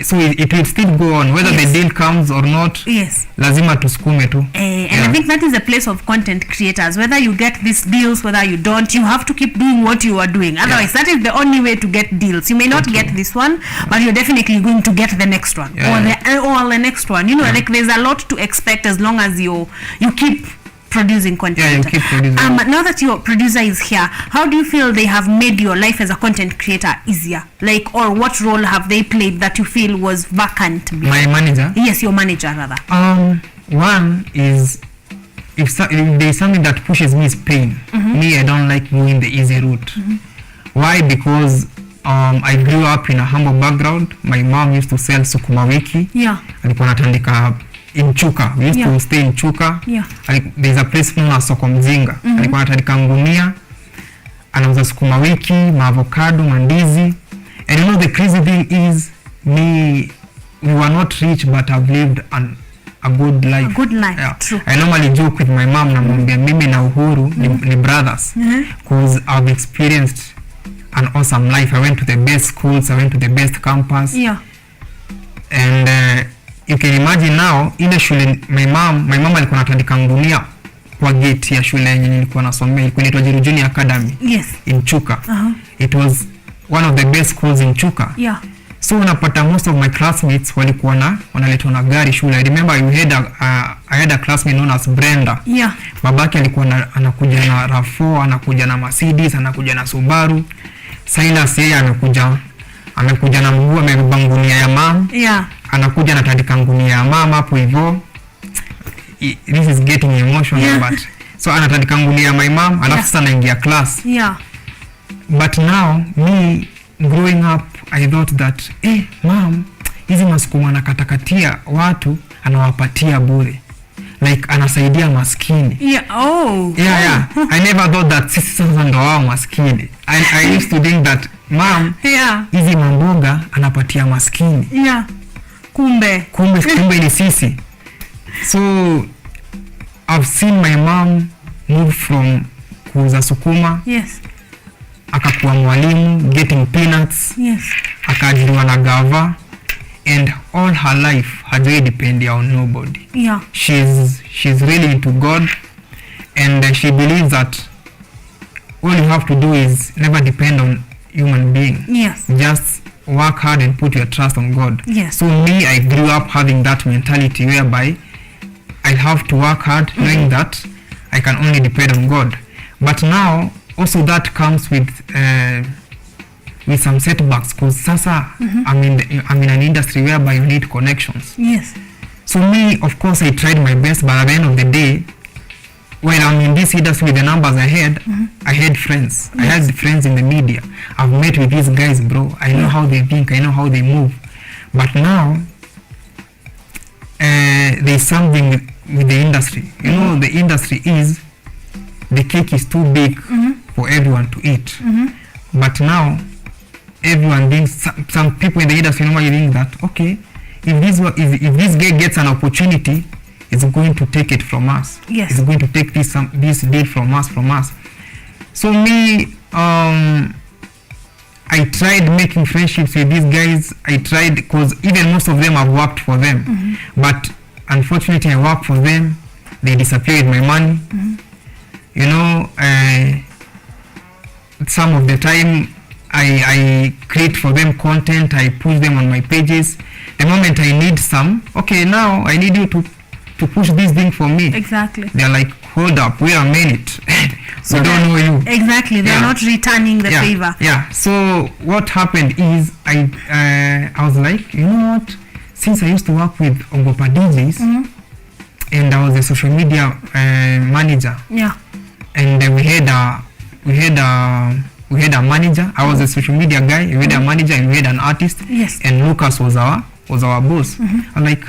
So it will still go on whether the deal comes or not. Yes. Lazima tusukume tu. And I think that is the place of content creators. Whether you get these deals, whether you don't, you have to keep doing what you are doing. Otherwise, that is the only way to get deals. You may not get this one, but you're definitely going to get the next one or the next one. You know, like there's a lot to expect as long as you keep producing content. You keep producing. Now that your producer is here, how do you feel they have made your life as a content creator easier? Like, or what role have they played that you feel was vacant before? My manager? Yes, your manager rather. One is if there's something that pushes me is pain. Me, I don't like going the easy route. Why? Because I grew up in a humble background. My mom used to sell sukuma wiki. Alikuwa anatandika in Chuka. We used to stay in Chuka. There's a place known as Soko Mzinga. Alikuwa anatandika ngunia, anauza sukuma wiki, avocado, mandizi. And you know the crazy thing is, we were not rich, but I've lived a good life. A good life, true. I normally joke with my mom, namwambia mimi na Uhuru ni brothers, because I've experienced an awesome life. I went to the best schools, I went to the best campus. And you can imagine now, ile shule my mom alikuwa anatandika ngunia kwa gate ya shule yenye nilikuwa nasomea, ilikuwa inaitwa Jiru Junior Academy in Chuka. It was one of the best schools in Chuka. So unapata most of my classmates walikuwa wanaletwa na gari shule. I remember I had a classmate known as Brenda. Babake alikuwa anakuja na RAV4, anakuja na Mercedes, anakuja na Subaru. Silas yeye amekuja na mguu, amebeba ngunia ya mama. Anakuja anatandika ngunia ya mama hapo hivyo. This is getting emotional, but so anatandika ngunia ya my mom, alafu sasa anaingia class. But now me growing up, I thought that mom, hizi masukuma anakatakatia watu anawapatia bure, like anasaidia maskini. I never thought that sisi sasa ndo wao maskini. I used to think that mom, hizi mamboga anapatia maskini. Kumbe ni sisi. So I've seen my mom move from kuuza sukuma, akakuwa mwalimu, getting peanuts, akaajiriwa na gava, and all her life hajai depend on nobody. She's really into God, and she believes that all you have to do is never depend on human being. Just work hard and put your trust on God. So me, I grew up having that mentality whereby I have to work hard, knowing that I can only depend on God. But now also that comes with some setbacks, because sasa I'm in an industry whereby you need connections. So me, of course, I tried my best, but at the end of the day, when I'm in this industry with the numbers I had friends. I had friends in the media. I've met with these guys, bro. I know how they think, I know how they move. But now, there's something with the industry. You know, the industry is, the cake is too big for everyone to eat. But now everyone thinks, some people in the industry normally think that, okay, if this guy gets an opportunity, it's going to take it from us. Yes. It's going to take this deal from us. So me, I tried making friendships with these guys. I tried, because even most of them I've worked for them. But unfortunately, I work for them. They disappear with my money. You know, some of the time I create for them content. I push them on my pages. The moment I need some, okay, now I need you to push this thing for me. Exactly. They're like, hold up, wait a minute. So we don't know you. Exactly. They're not returning the favor. Yeah. So what happened is I was like, you know what? Since I used to work with Ogopa DJs, and I was a social media manager. Yeah. And we had a manager. I was a social media guy. We had a manager and we had an artist. Yes. And Lucas was our boss. I'm like,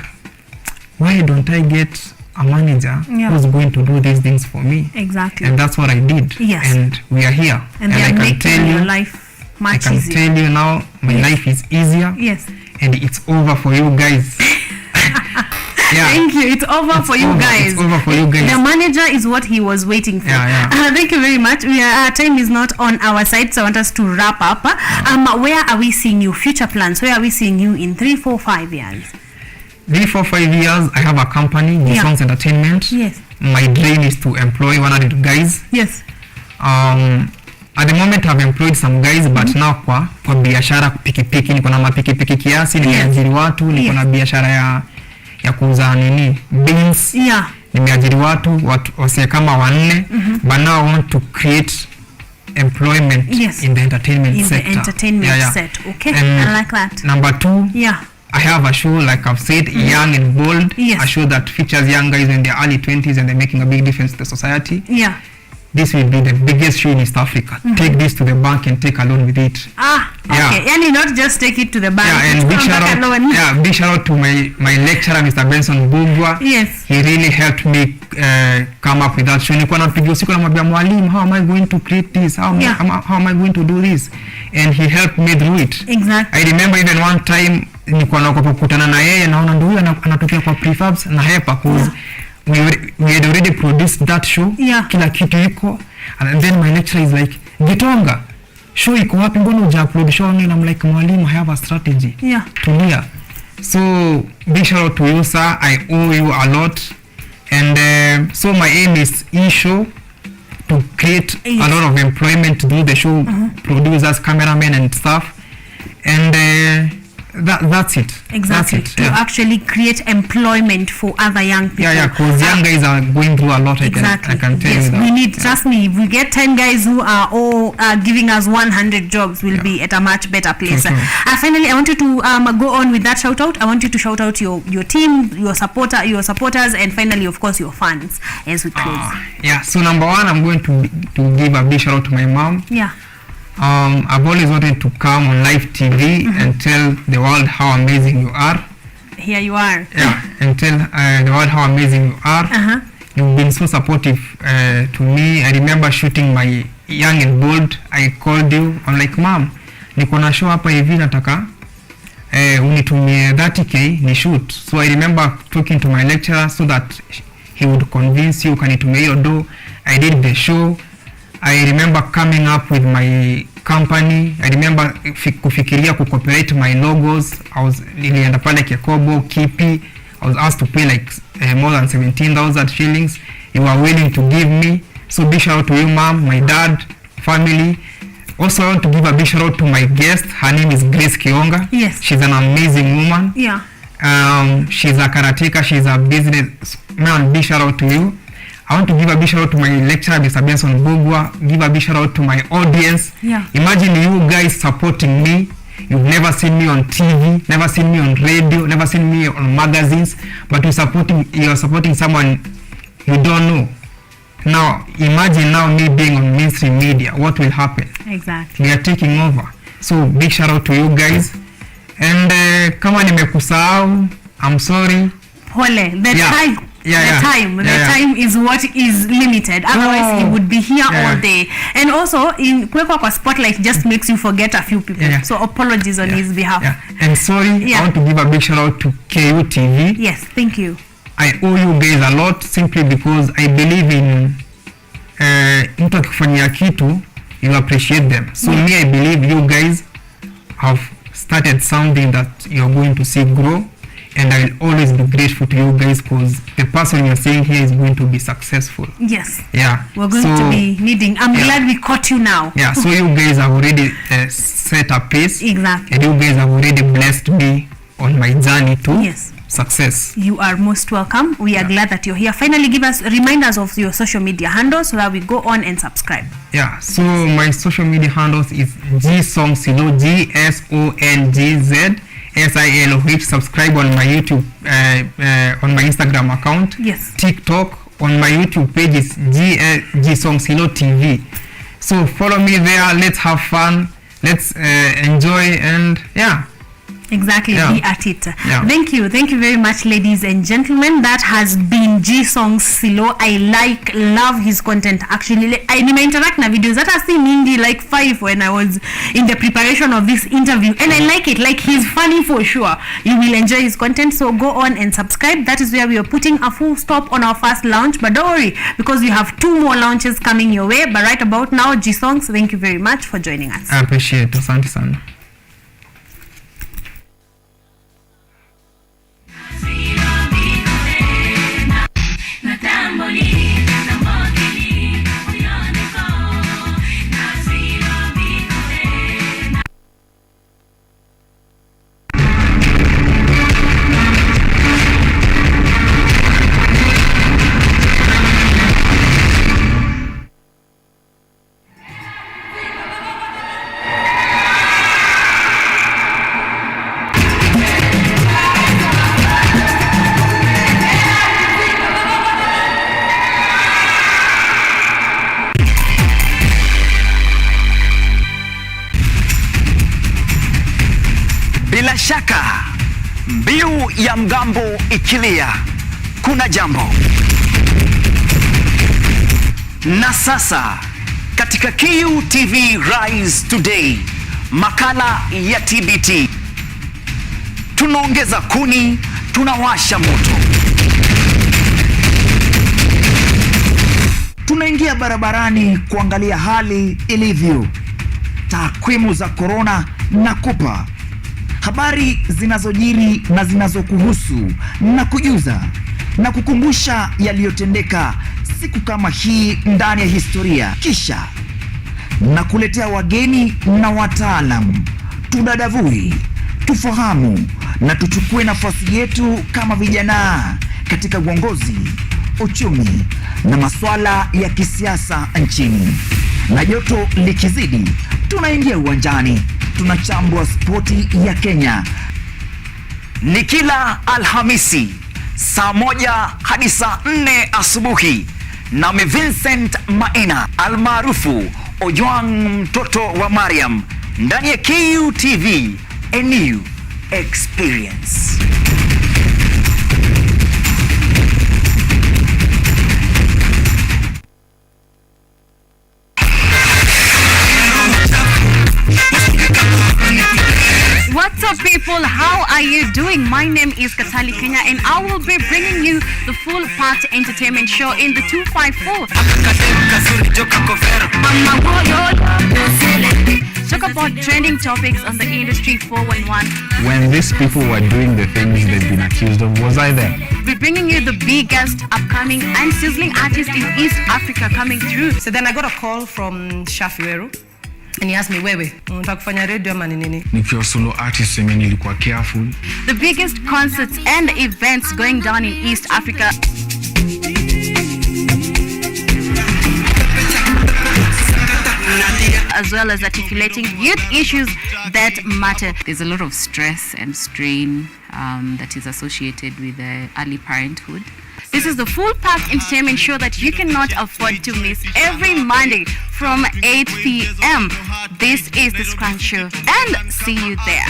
why don't I get a manager who's going to do these things for me? Exactly. And that's what I did. Yes. And we are here. And I can tell you, your life much easier. I can tell you now, my life is easier. Yes. And it's over for you guys. Yeah. Thank you. It's over for you guys. It's over for you guys. The manager is what he was waiting for. Thank you very much. Our time is not on our side, so I want us to wrap up. Where are we seeing you? Future plans. Where are we seeing you in 3, 4, 5 years? 3, 4, 5 years, I have a company, New Songs Entertainment. Yes. My dream is to employ 100 guys. Yes. At the moment I've employed some guys, but now kwa biashara pikipiki, niko na mapikipiki kiasi, nimeajiri watu, niko na biashara ya kuuza beans. Yeah. Nimeajiri watu wase kama 4, but now I want to create employment in the entertainment sector. In the entertainment sector. Okay. And I like that. Number 2. Yeah. I have a show, like I've said, Young and Bold. Yes. A show that features young guys in their early 20s and they're making a big difference to the society. Yeah. This will be the biggest show in East Africa. Take this to the bank and take a loan with it. Okay. And not just take it to the bank. Yeah, and big shout out to my lecturer, Mr. Benson Bugwa. Yes. He really helped me come up with that show. Nilikuwa napigia usiku namwambia mwalimu, how am I going to create this? How am I going to do this? And he helped me through it. Exactly. I remember even one time nilikuwa naogopa kukutana na yeye, naona ndio huyu anatokea kwa prefabs na hepa cause we had already produced that show. Yeah. Kila kitu iko. And then my lecturer is like, Gitonga, show iko wapi, mbona huja-upload show? And I'm like, mwalimu, I have a strategy. Yeah. Tulia. So big shout out to you, sir. I owe you a lot. And so my aim is in show to create a lot of employment to do the show, producers, cameramen and stuff. And that's it. Exactly. That's it. To actually create employment for other young people. Yeah, because young guys are going through a lot. I can tell you that. We need, trust me, if we get 10 guys who are all giving us 100 jobs, we'll be at a much better place. Finally, I want you to go on with that shout out. I want you to shout out your team, your supporters, and finally, of course, your fans as we close. So number 1, I'm going to give a big shout out to my mom. Yeah. I've always wanted to come on live TV and tell the world how amazing you are. Here you are. Yeah, and tell the world how amazing you are. You've been so supportive to me. I remember shooting my Young and Bold. I called you. I'm like, Mom, niko na show hapa hivi nataka unitumie 30k ni shoot. So I remember talking to my lecturer so that he would convince you kanitumie hiyo do. I did the show. I remember coming up with my company. I remember kufikiria kucopyright my logos. Nilienda pale Kekobo, Kipi. I was asked to pay like more than 17,000 shillings. You were willing to give me. So big shout out to you, Mom, my dad, family. Also, I want to give a big shout out to my guest. Her name is Grace Kionga. Yes. She's an amazing woman. Yeah. She's a karateka. She's a businessman. Big shout out to you. I want to give a big shout out to my lecturer, Mr. Benson Bugwa. Give a big shout out to my audience. Yeah. Imagine you guys supporting me. You've never seen me on TV, never seen me on radio, never seen me on magazines, but you're supporting someone you don't know. Now, imagine now me being on mainstream media. What will happen? Exactly. We are taking over. So, big shout out to you guys. And kama nimekusahau, I'm sorry. Pole. Yeah, the time is what is limited. Otherwise, he would be here all day. And also, in Kwekwa Spotlight just makes you forget a few people. So apologies on his behalf. And sorry, I want to give a big shout out to KU TV. Yes, thank you. I owe you guys a lot simply because I believe in mtu akifanyia kitu, you appreciate them. So me, I believe you guys have started something that you're going to see grow, and I will always be grateful to you guys because the person you're seeing here is going to be successful. Yes. Yeah. We're going to be needing. I'm glad we caught you now. Yeah. So you guys have already set a pace. Exactly. And you guys have already blessed me on my journey to success. You are most welcome. We are glad that you're here. Finally, remind us of your social media handles so that we go on and subscribe. Yeah. So my social media handles is gsongzilo, GSONGZSILOH. Subscribe on my YouTube, on my Instagram account. Yes. TikTok. On my YouTube page is gsongzilo TV. So follow me there. Let's have fun. Let's enjoy and Exactly, be at it. Thank you very much, ladies and gentlemen. That has been Silo. I love his content. Actually, I interact na videos that I seen Mindy like 5 when I was in the preparation of this interview, and I like it. Like, he's funny for sure. You will enjoy his content, so go on and subscribe. That is where we are putting a full stop on our first launch, but don't worry because we have 2 more launches coming your way. But right about now, G-Songs, thank you very much for joining us. I appreciate it. Asante sana. Bila shaka mbiu ya mgambo ikilia, kuna jambo. Na sasa katika KU TV Rise Today, makala ya TBT, tunaongeza kuni, tunawasha moto. Tunaingia barabarani kuangalia hali ilivyo, takwimu za corona na kupa habari zinazojiri na zinazokuhusu na kujuza na kukumbusha yaliyotendeka siku kama hii ndani ya historia. Kisha na kuletea wageni na wataalamu, tudadavui, tufahamu na tuchukue nafasi yetu kama vijana katika uongozi, uchumi na masuala ya kisiasa nchini. Na joto likizidi, tunaingia uwanjani, tunachambua spoti ya Kenya. Ni kila Alhamisi saa 1 hadi saa 4 asubuhi, nami Vincent Maina almaarufu Ojwang mtoto wa Mariam, ndani ya KU TV, a new experience. What's up, people? How are you doing? My name is Katali Kenya, and I will be bringing you the full part entertainment show in the 254. Talk about trending topics on the industry 411. When these people were doing the things they've been accused of, was I there? We're bringing you the biggest upcoming and sizzling artists in East Africa coming through. So then I got a call from Shafiweru. And he asked me, wewe, utakufanya radio ama ni nini? Nikiwa solo artist, nilikuwa careful. The biggest concerts and events going down in East Africa. As well as articulating youth issues that matter. There's a lot of stress and strain that is associated with early parenthood. This is the full pack entertainment show that you cannot afford to miss every Monday from 8 p.m. This is the Scrunch Show, and see you there.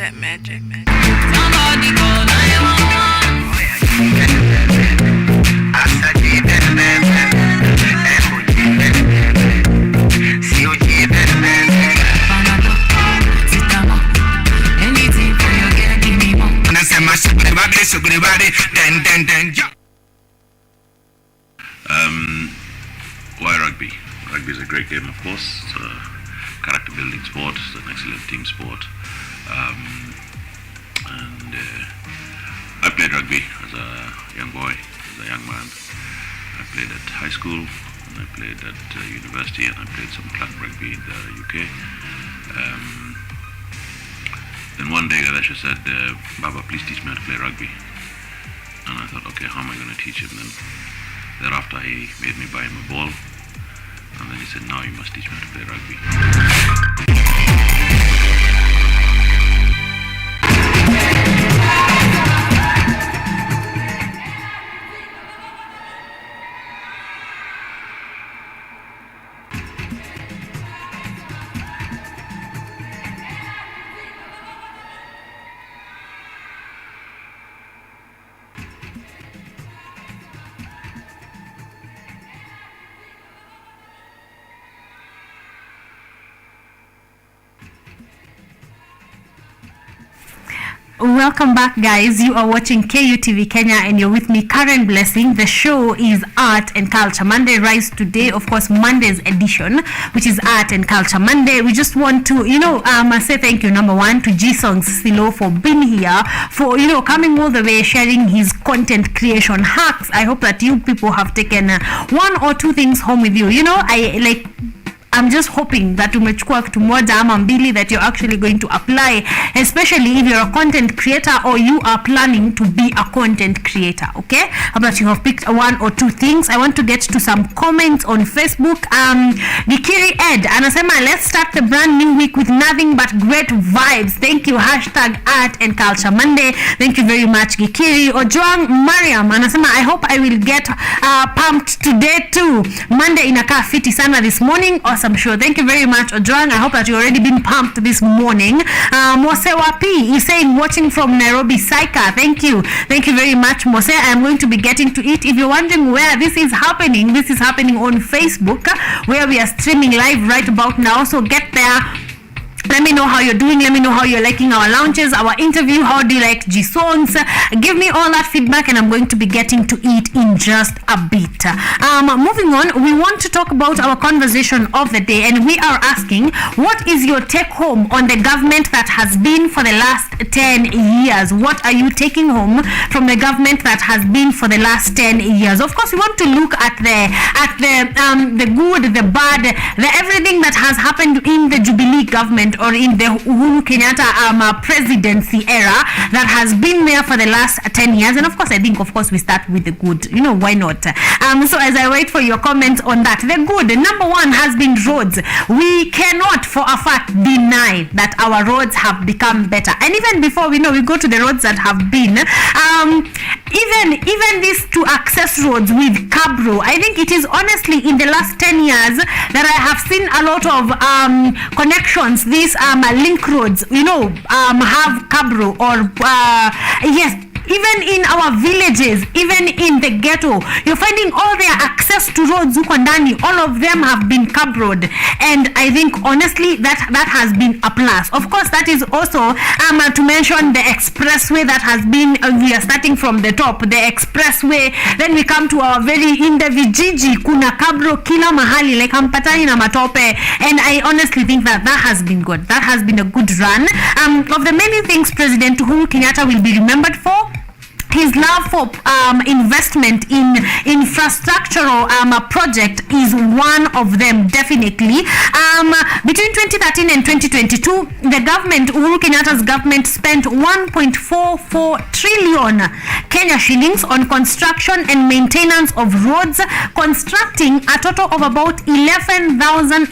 that magic. Why rugby? Rugby is a great game, of course. It's a character building sport. It's an excellent team sport. I played rugby as a young boy, as a young man. I played at high school, and I played at university, and I played some club rugby in the UK. Then one day Ganesha said, Baba, please teach me how to play rugby. And I thought, okay, how am I going to teach him then? Thereafter, he made me buy him a ball. And then he said, now you must teach me how to play rugby. Welcome back, guys. You are watching KUTV Kenya and you're with me, Karen Blessing. The show is Art and Culture Monday. Rise today, of course, Monday's edition, which is Art and Culture Monday. We just want to, say thank you, number one, to G-Songs Silo for being here, for, coming all the way, sharing his content creation hacks. I hope that you people have taken one or two things home with you. I'm just hoping that umechukua kitu moja ama mbili that you're actually going to apply, especially if you're a content creator or you are planning to be a content creator, okay? How about you have picked one or two things? I want to get to some comments on Facebook. Gikiri Ed anasema, let's start the brand new week with nothing but great vibes. Thank you. Hashtag Art and Culture Monday. Thank you very much, Gikiri. Ojwang Mariam anasema, I hope I will get pumped today too. Monday inakaa fiti sana this morning. Awesome show. Thank you very much, Ojwang. I hope that you already been pumped this morning. Mose Wapi is saying, watching from Nairobi, Saika. Thank you. Thank you very much, Mose. I am going to be getting to it. If you're wondering where this is happening on Facebook, where we are streaming live right about now. So get there. Let me know how you're doing. Let me know how you're liking our launches, our interview. How do you like G-Songs? Give me all that feedback and I'm going to be getting to it in just a bit. Moving on, we want to talk about our conversation of the day, and we are asking, what is your take home on the government that has been for the last 10 years? What are you taking home from the government that has been for the last 10 years? Of course, we want to look at the good, the bad, the everything that has happened in the Jubilee government or in the Uhuru Kenyatta presidency era that has been there for the last 10 years. And of course, I think, we start with the good. Why not? So as I wait for your comments on that, the good, number one has been roads. We cannot for a fact deny that our roads have become better. And even before we go to the roads that have been, even these to access roads with Cabro, I think it is honestly in the last 10 years that I have seen a lot of connections. These link roads, have Cabro or yes. Even in our villages, even in the ghetto, you're finding all their access to roads huko ndani, all of them have been cabroed. And I think honestly that has been a plus. Of course, that is also to mention the expressway that has been, we are starting from the top, the expressway, then we come to our very in the vijiji, kuna cabro kila mahali, like hampatani na matope. And I honestly think that has been good. That has been a good run. Of the many things President Uhuru Kenyatta will be remembered for, his love for investment in infrastructural project is one of them, definitely. Between 2013 and 2022, the government, Uhuru Kenyatta's government, spent 1.44 trillion Kenya shillings on construction and maintenance of roads, constructing a total of about 11,000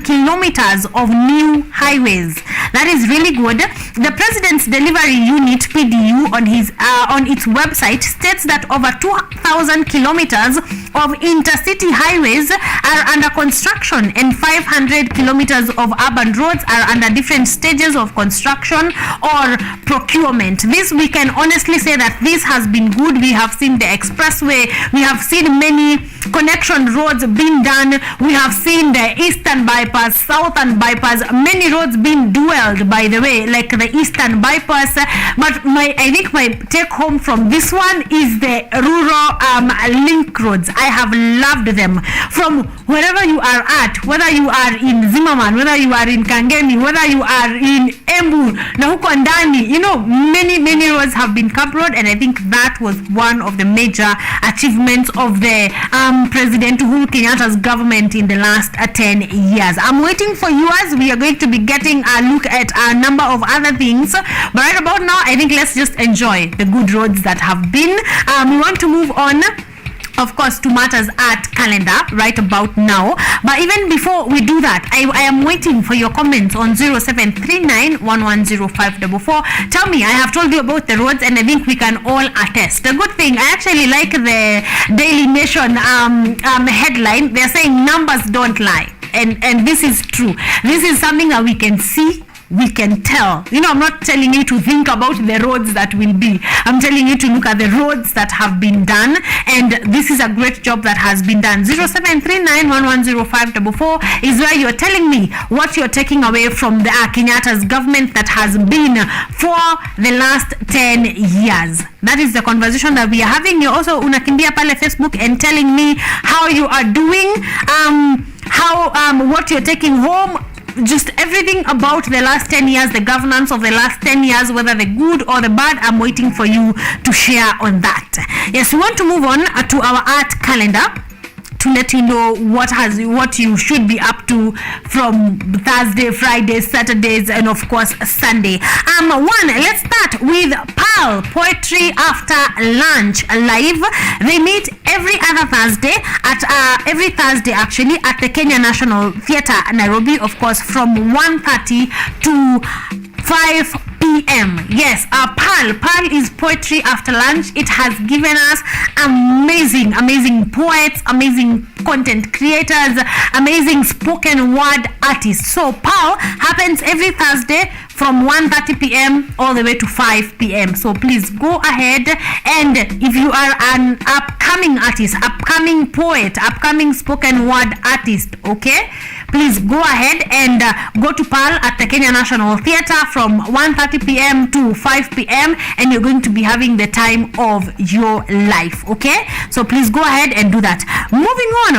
kilometers of new highways. That is really good. The President's Delivery Unit (PDU) on its website states that over 2,000 kilometers of intercity highways are under construction and 500 kilometers of urban roads are under different stages of construction or procurement. This, we can honestly say that this has been good. We have seen the expressway, we have seen many connection roads being done, we have seen the eastern bypass, southern bypass, many roads being duelled, by the way, like the eastern bypass. But I think my take home from this one is the rural link roads. I have loved them. From wherever you are at, whether you are in Zimmerman, whether you are in Kangemi, whether you are in Embu, na huko ndani, you know, many roads have been covered, and I think that was one of the major achievements of the President Uhuru Kenyatta's government in the last 10 years. I'm waiting for yours. We are going to be getting a look at a number of other things, but right about now, I think let's just enjoy the good roads that have been. We want to move on, of course, to matters at calendar right about now. But even before we do that, I am waiting for your comments on 0739110544. Tell me, I have told you about the roads, and I think we can all attest. The good thing, I actually like the Daily Nation headline. They're saying numbers don't lie, and this is true. This is something that we can see, we can tell. You know, I'm not telling you to think about the roads that will be. I'm telling you to look at the roads that have been done, and this is a great job that has been done. 0739110544 is where you're telling me what you're taking away from the Kenyatta's government that has been for the last 10 years. That is the conversation that we are having. You also unakimbia pale Facebook and telling me how you are doing, what you're taking home, just everything about the last 10 years, the governance of the last 10 years, whether the good or the bad. I'm waiting for you to share on that. Yes, we want to move on to our art calendar to let you know what you should be up to from Thursday, Fridays, Saturdays, and of course Sunday. Let's start with PAL, Poetry After Lunch Live. They meet every Thursday at the Kenya National Theatre, Nairobi, of course, from 1:30 to 5 p.m. Yes, PAL is Poetry After Lunch. It has given us amazing poets, amazing content creators, amazing spoken word artists. So PAL happens every Thursday from 1:30 p.m. all the way to 5 p.m. So please go ahead, and if you are an upcoming artist, upcoming poet, upcoming spoken word artist, okay, please go ahead and go to PAL at the Kenya National Theatre from 1:30 p.m. to 5 p.m. and you're going to be having the time of your life, okay? So please go ahead and do that. Moving on,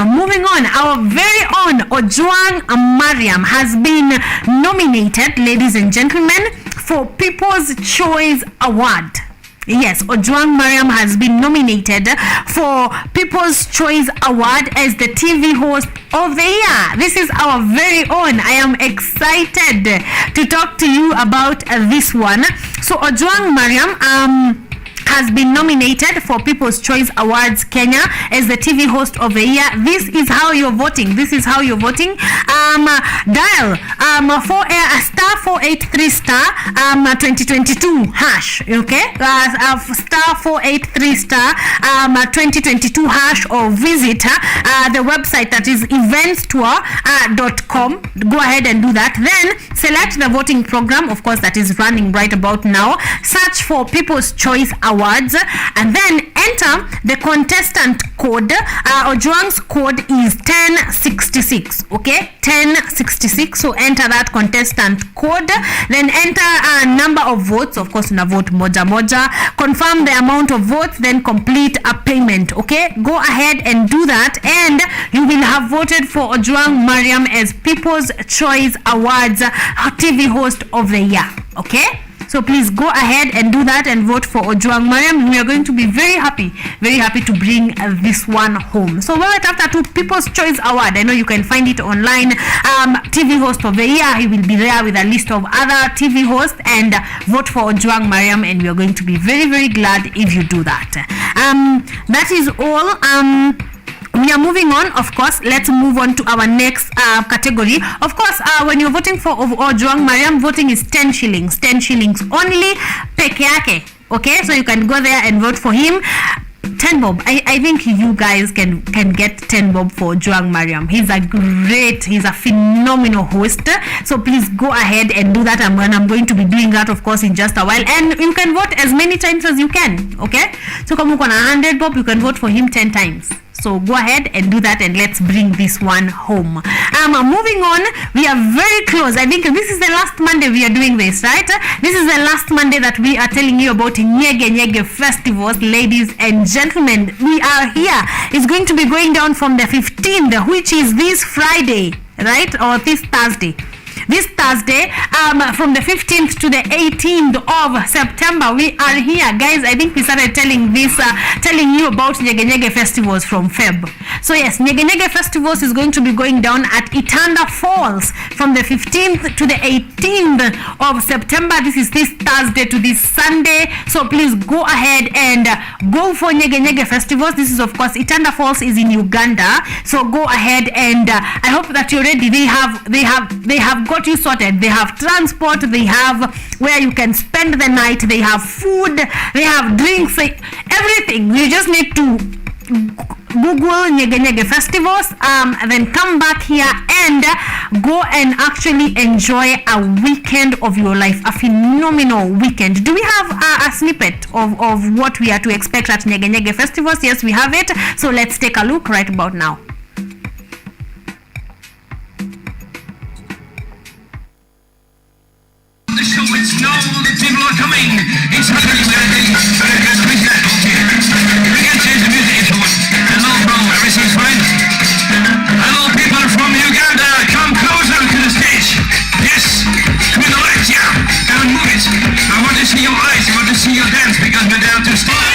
our very own Ojwang Mariam has been nominated, ladies and gentlemen, for People's Choice Award. Yes, Ojwang Mariam has been nominated for People's Choice Award as the TV host of the year. This is our very own. I am excited to talk to you about this one. So Ojwang Mariam has been nominated for People's Choice Awards Kenya as the TV host of the year. This is how you're voting. Dial for star 483 star 2022 hash, okay, star 483 star 2022 hash, or visit the website, that is eventstour.com. Go ahead and do that. Then select the voting program, of course, that is running right about now. Search for People's Choice Awards and then enter the contestant code. Ojwang's code is 1066, okay, 1066. So enter that contestant code, then enter a number of votes. Of course, una vote moja, confirm the amount of votes, then complete a payment, okay? Go ahead and do that, and you will have voted for Ojwang Mariam as People's Choice Awards TV host of the year, okay? So please go ahead and do that and vote for Ojwang Mariam. We are going to be very happy to bring this one home. So right after to People's Choice Award, I know you can find it online. TV host of the year, he will be there with a list of other TV hosts, and vote for Ojwang Mariam, and we are going to be very glad if you do that. That is all. we are moving on. Of course, let's move on to our next category. Of course, when you're voting for Ojwang Mariam, voting is 10 shillings. 10 shillings only, peke yake. Okay, so you can go there and vote for him. 10 bob. I think you guys can get 10 bob for Ojwang Mariam. He's a phenomenal host. So please go ahead and do that. I'm going to be doing that, of course, in just a while. And you can vote as many times as you can. Okay, so kama uko na 100 bob, you can vote for him 10 times. So go ahead and do that, and let's bring this one home. Moving on, we are very close. I think this is the last Monday we are doing this, right? This is the last Monday that we are telling you about Nyege festivals, ladies and gentlemen. We are here. It's going to be going down from the 15th, which is this Friday, right? Or this Thursday. This Thursday, from the 15th to the 18th of September, we are here, guys. I think we started telling you about Nyege festivals from Feb. So yes, Nyege festivals is going to be going down at Itanda Falls from the 15th to the 18th of September. This is this Thursday to this Sunday. So please go ahead and go for Nyege festivals. This is, of course, Itanda Falls is in Uganda. So go ahead and I hope that you're ready. They have got you sorted. They have transport, they have where you can spend the night, they have food, they have drinks, everything. You just need to Google Nyege festivals, and then come back here and go and actually enjoy a weekend of your life, a phenomenal weekend. Do we have a snippet of what we are to expect at Nyege festivals? Yes, we have it. So let's take a look right about now. No, the people are coming. It's happening. We can change the music if you want. Hello, bro. Everything's fine? Hello, people from Uganda. Come closer to the stage. Yes. To the lights, yeah. Come and move it. I want to see your eyes. I want to see your dance because we're down to start.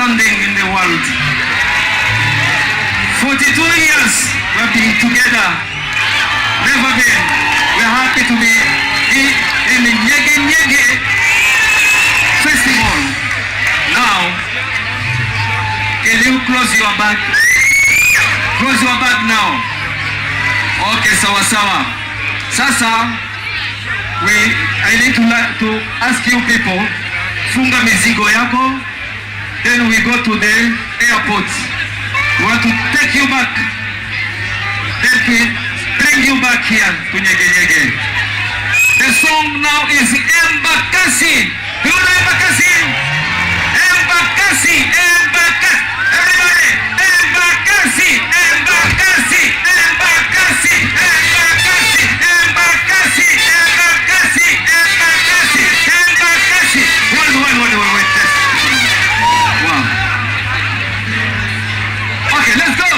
outstanding in the world. 42 years we've been together. Never been. We're happy to be in the Nyege Festival. Now, can you close your bag? Close your bag now. Okay, sawa sawa. Sasa, I need to ask you people, funga mizigo yako, then we go to the airport. We want to take you back. Then we bring you back here to Nyege. The song now is Embakasi. Do you know Embakasi? Embakasi, Embakasi. Everybody, Embakasi, Embakasi, Embakasi, Embakasi, Embakasi, Embakasi, Embakasi, Embakasi. Wait. Wow. Okay, let's go.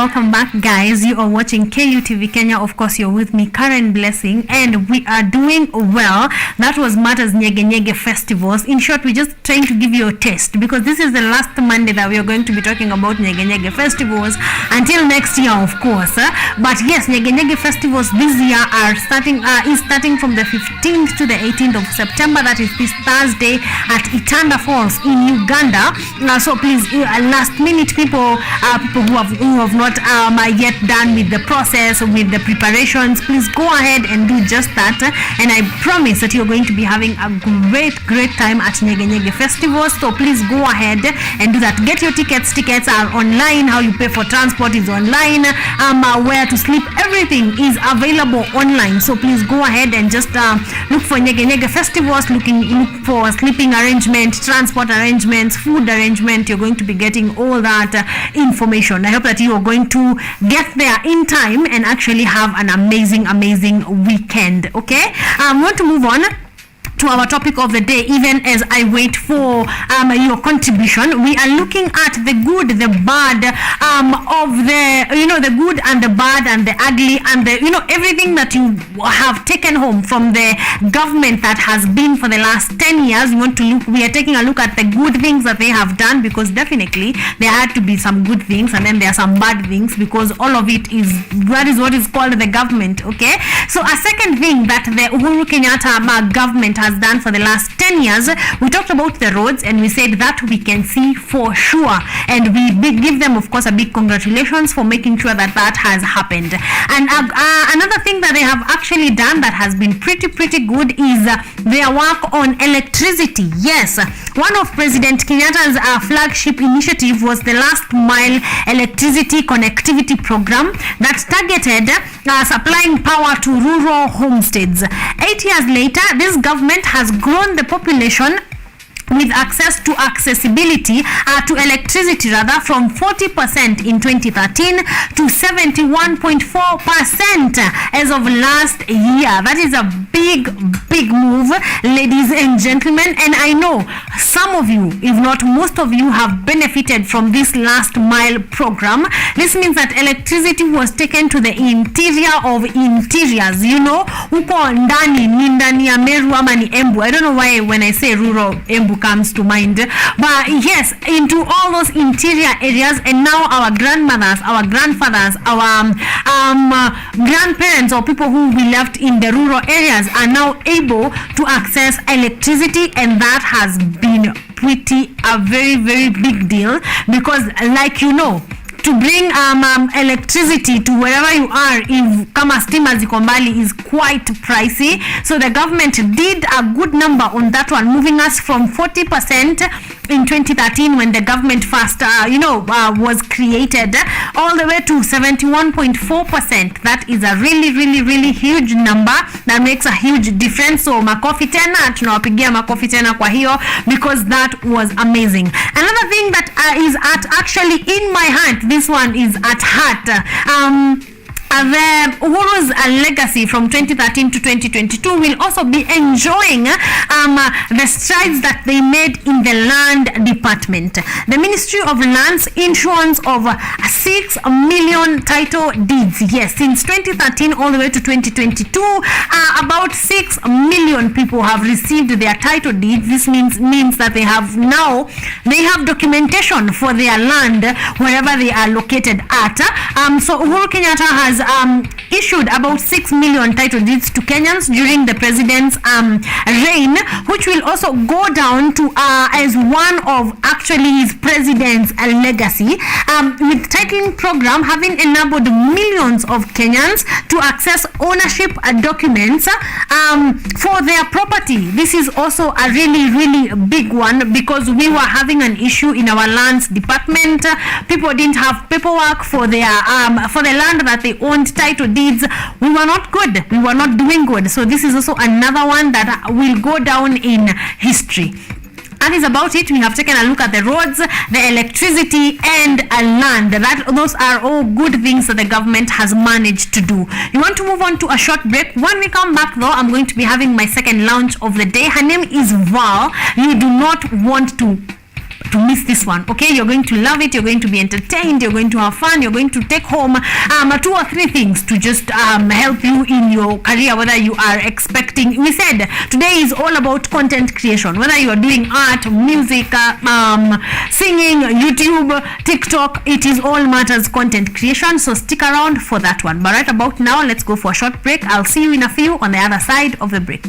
welcome back, guys. You are watching KUTV Kenya. Of course, you're with me, Karen Blessing, and we are doing well. That was Matters Nyege Nyege Festivals. In short, we're just trying to give you a taste because this is the last Monday that we are going to be talking about Nyege Nyege Festivals until next year, of course. But yes, Nyege Nyege Festivals this year is starting from the 15th to the 18th of September. That is this Thursday at Itanda Falls in Uganda. So please, last minute people who have not yet done with the process, with the preparations, please go ahead and do just that, and I promise that you're going to be having a great time at Nyege Nyege Festivals. So please go ahead and do that. Get your tickets are online. How you pay for transport is online. Where to sleep, everything is available online. So please go ahead and just look for Nyege Nyege Festivals. Look for sleeping arrangement, transport arrangements, food arrangement. You're going to be getting all that information. I hope that you are going to get there in time and actually have an amazing weekend. Okay, I want to move on to our topic of the day. Even as I wait for your contribution, we are looking at the good, the bad of the good and the bad and the ugly and the everything that you have taken home from the government that has been for the last 10 years. We are taking a look at the good things that they have done, because definitely there had to be some good things and then there are some bad things, because all of it is what is called the government. Okay, so a second thing that the Uhuru Kenyatta government has done for the last 10 years, we talked about the roads and we said that we can see for sure, and we give them of course a big congratulations for making sure that has happened. And another thing that they have actually done that has been pretty good is their work on electricity. Yes, one of President Kenyatta's flagship initiative was the last mile electricity connectivity program that targeted supplying power to rural homesteads. 8 years later, this government has grown the population with accessibility to electricity from 40% in 2013 to 71.4% as of last year. That is a big move, ladies and gentlemen, and I know some of you, if not most of you, have benefited from this last mile program. This means that electricity was taken to the interior of interiors, huko ndani ya Meru ama ni Embu. I don't know why when I say rural Embu comes to mind, but yes, into all those interior areas. And now our grandmothers, our grandfathers, our grandparents, or people who we left in the rural areas are now able to access electricity, and that has been a very big deal, because to bring electricity to wherever you are, if kama stima ziko mbali, is quite pricey. So the government did a good number on that one, moving us from 40% in 2013 when the government first was created, all the way to 71.4%. That is a really huge number that makes a huge difference. So makofi tena, tunawapigia makofi tena kwa hiyo, because that was amazing. Another thing that is actually in my heart, this one is at heart, the Uhuru's legacy from 2013 to 2022 will also be enjoying the strides that they made in the land department. The Ministry of Lands issuance of 6 million title deeds. Yes, since 2013 all the way to 2022, about 6 million people have received their title deeds. This means that they have documentation for their land wherever they are located at. So Uhuru Kenyatta has issued about 6 million title deeds to Kenyans during the president's reign, which will also go down to as one of actually his president's legacy, with titling program having enabled millions of Kenyans to access ownership documents for their property. This is also a really big one, because we were having an issue in our lands department. People didn't have paperwork for their for the land that they owned, title deeds. We were not good. We were not doing good. So this is also another one that will go down in history. That is about it. We have taken a look at the roads, the electricity, and land. Those are all good things that the government has managed to do. You want to move on to a short break? When we come back, though, I'm going to be having my second launch of the day. Her name is Val. You do not want to to miss this one. Okay, you're going to love it, you're going to be entertained, you're going to have fun, you're going to take home 2 or 3 things to just help you in your career, whether you are expecting. We said today is all about content creation, whether you are doing art, music, singing, YouTube, TikTok, it is all matters content creation. So stick around for that one. But right about now, let's go for a short break. I'll see you in a few on the other side of the break.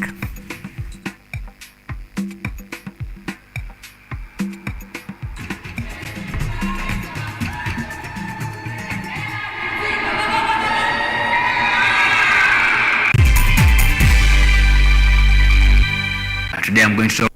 Today I'm going to talk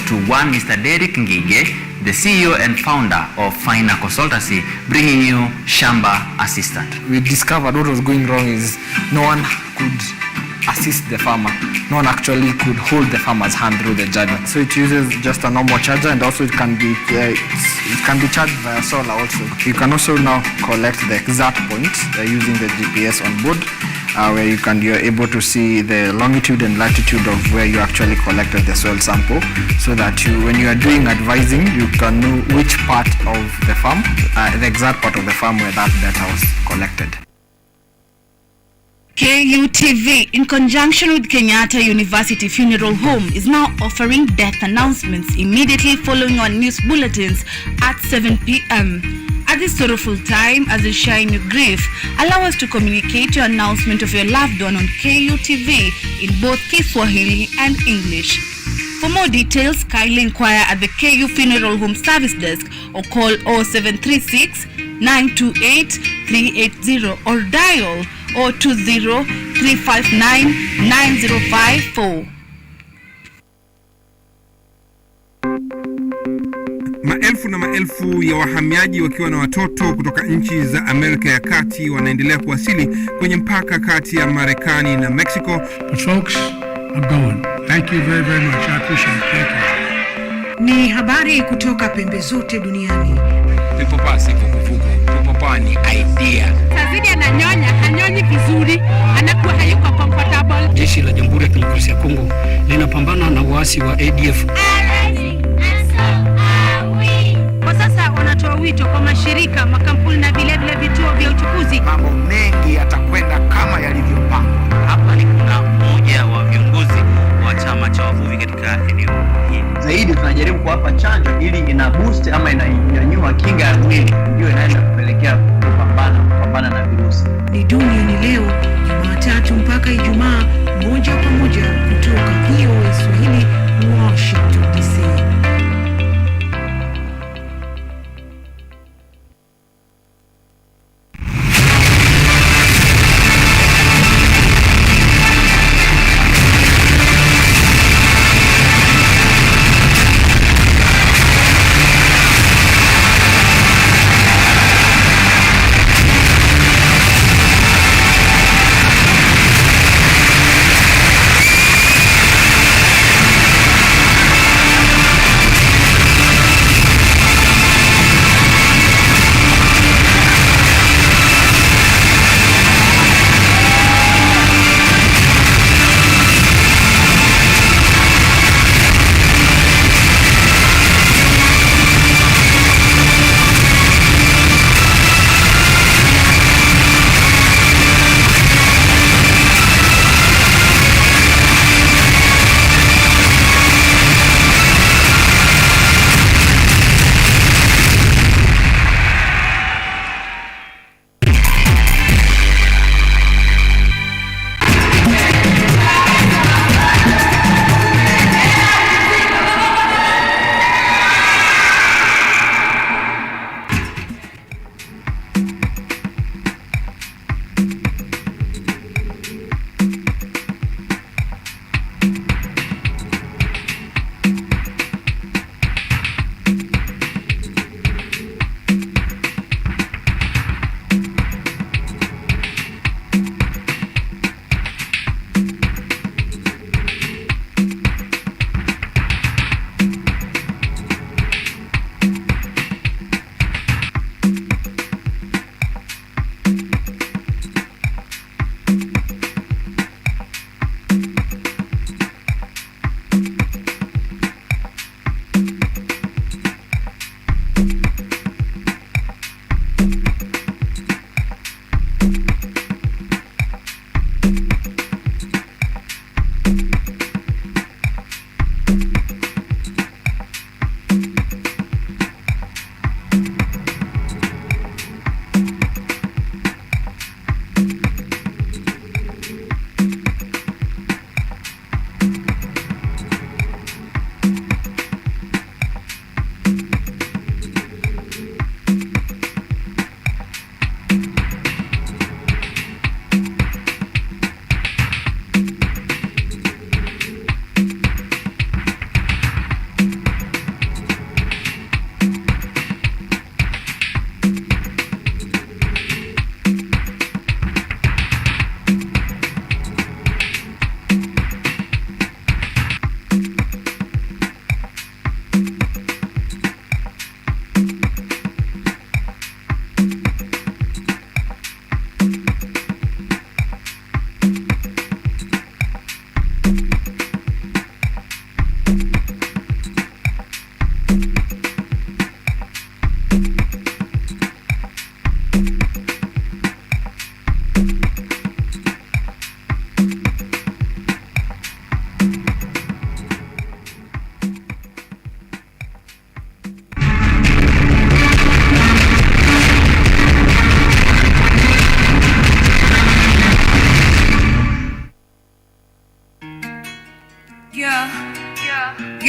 to one Mr. Derek Ngige, the CEO and founder of Finer Consultancy, bringing you Shamba Assistant. We discovered what was going wrong is no one could assist the farmer. No one actually could hold the farmer's hand through the journey. So it uses just a normal charger, and also it can be charged via solar also. You can also now collect the exact point using the GPS on board, where you're able to see the longitude and latitude of where you actually collected the soil sample, so that when you are doing advising, you can know which part of the farm, the exact part of the farm where that data was collected. KUTV, in conjunction with Kenyatta University Funeral Home, is now offering death announcements immediately following on news bulletins at 7 p.m. At this sorrowful time, as you share in your grief, allow us to communicate your announcement of your loved one on KUTV in both Kiswahili and English. For more details, kindly inquire at the KU Funeral Home Service Desk or call 0736 928 380 or dial 020 359 9054. Maelfu na maelfu ya wahamiaji wakiwa na watoto kutoka nchi za Amerika ya Kati wanaendelea kuwasili kwenye mpaka kati ya Marekani na Mexico. But folks, I'm going. Thank you very, very much. I appreciate it. Thank you. Ni habari kutoka pembe zote duniani. Pipopa si vuguvugu. Pipopa ni idea. Tazidi ananyonya, hanyonyi vizuri, anakuwa hayuko comfortable. Jeshi la Jamhuri ya Kidemokrasia ya Kongo linapambana na waasi wa ADF. Kwa sasa wanatoa wito kwa mashirika, makampuni na vile vituo vya uchukuzi. Mambo mengi yatakwenda kama yalivyopangwa. Hapa ni kuna mmoja wa viongozi wa chama cha wavuvi katika eneo hili. Zaidi tunajaribu kuwapa chanjo ili ina boost ama inanyanyua kinga ya mwili, ndio inaenda kupelekea kupambana na virusi. Ni duniani leo, Jumatatu mpaka Ijumaa, moja kwa moja kutoka VOA Swahili, Washington DC.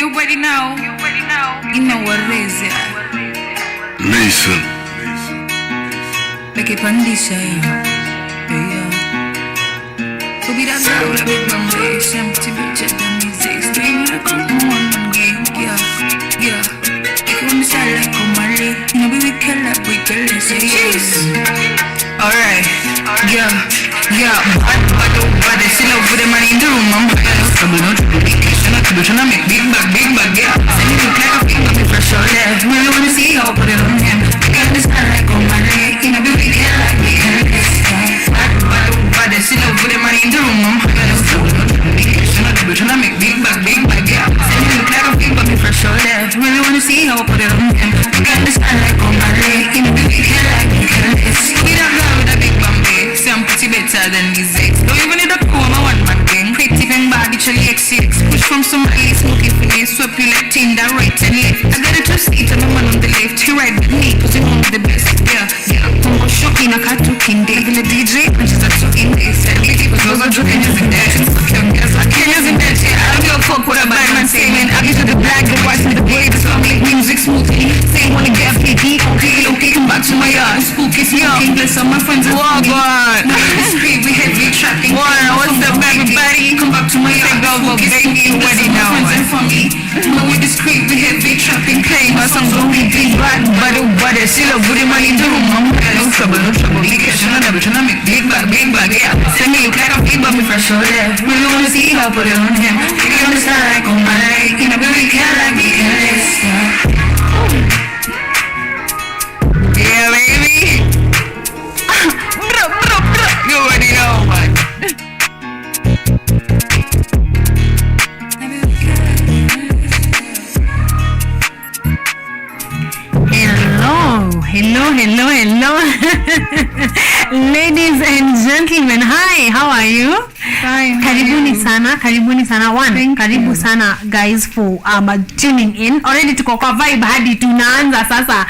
You already know. You know what it is, yeah. Listen. Make it pandisha, yeah. Could be that girl that make my face empty, bitch, at the music. Stay with a come on, game, yeah. Make it when style like a Mali. You know, we kill like we kill it, say yes. Alright, yeah. But they still over the money in the room, I'm trouble, no trouble, big cash, no trouble, tryna make big bag, yeah. Send me look like a finger, me fresh out there. Really wanna see how I put it on him. Got this style like on my leg, you know, we kill like we kill this, but they still over the money in the room, I'm trouble, no trouble, big cash, no trouble, tryna make big bag, yeah. Send me look like a finger, me fresh out there. Really wanna see how I put it on him. Got this style like on my leg, you know, we kill like we kill this. We that girl with a big Bombay, say I'm pretty better than these ex. Don't even need a comb, I want man gang. Pretty bang bad, it's really X6. Push from somebody, smoking for me, swap you like Tinder, right and left. I got a two-seat and my man on the left. He ride with me, cause he wants the best. Yeah. I'm going shocking, I can't talk in day. Even the DJ, and she's a talking day. Said, Vicky, but those are joking, is in there. She's fucking girls, like Kenya's in there. I don't give a fuck what a bad man say, man. I get to the black, the white, and the baby, so I make music smoothly. Same wanna get FPP, okay, come back to my yard. Spooky, smoking, bless all my friends. Whoa, God. Street, we heavy trapping. What's up, everybody? Come back to my yard. Spooky, smoking, bless all my friends and family. Know with the street, we heavy trapping. Playing my songs on repeat. But they still a good money in the room. No trouble. Big cash, no double, tryna make big bag, yeah. Send me look like a big me fresh out there. Really wanna see how I put it on him. If you understand like on my leg, you know, we care like we can listen. Yeah, baby. You already know, man. Hello. Ladies and gentlemen, hi, how are you? Fine. Karibuni sana. Karibu sana guys for tuning in. Already tuko kwa vibe hadi tunaanza sasa.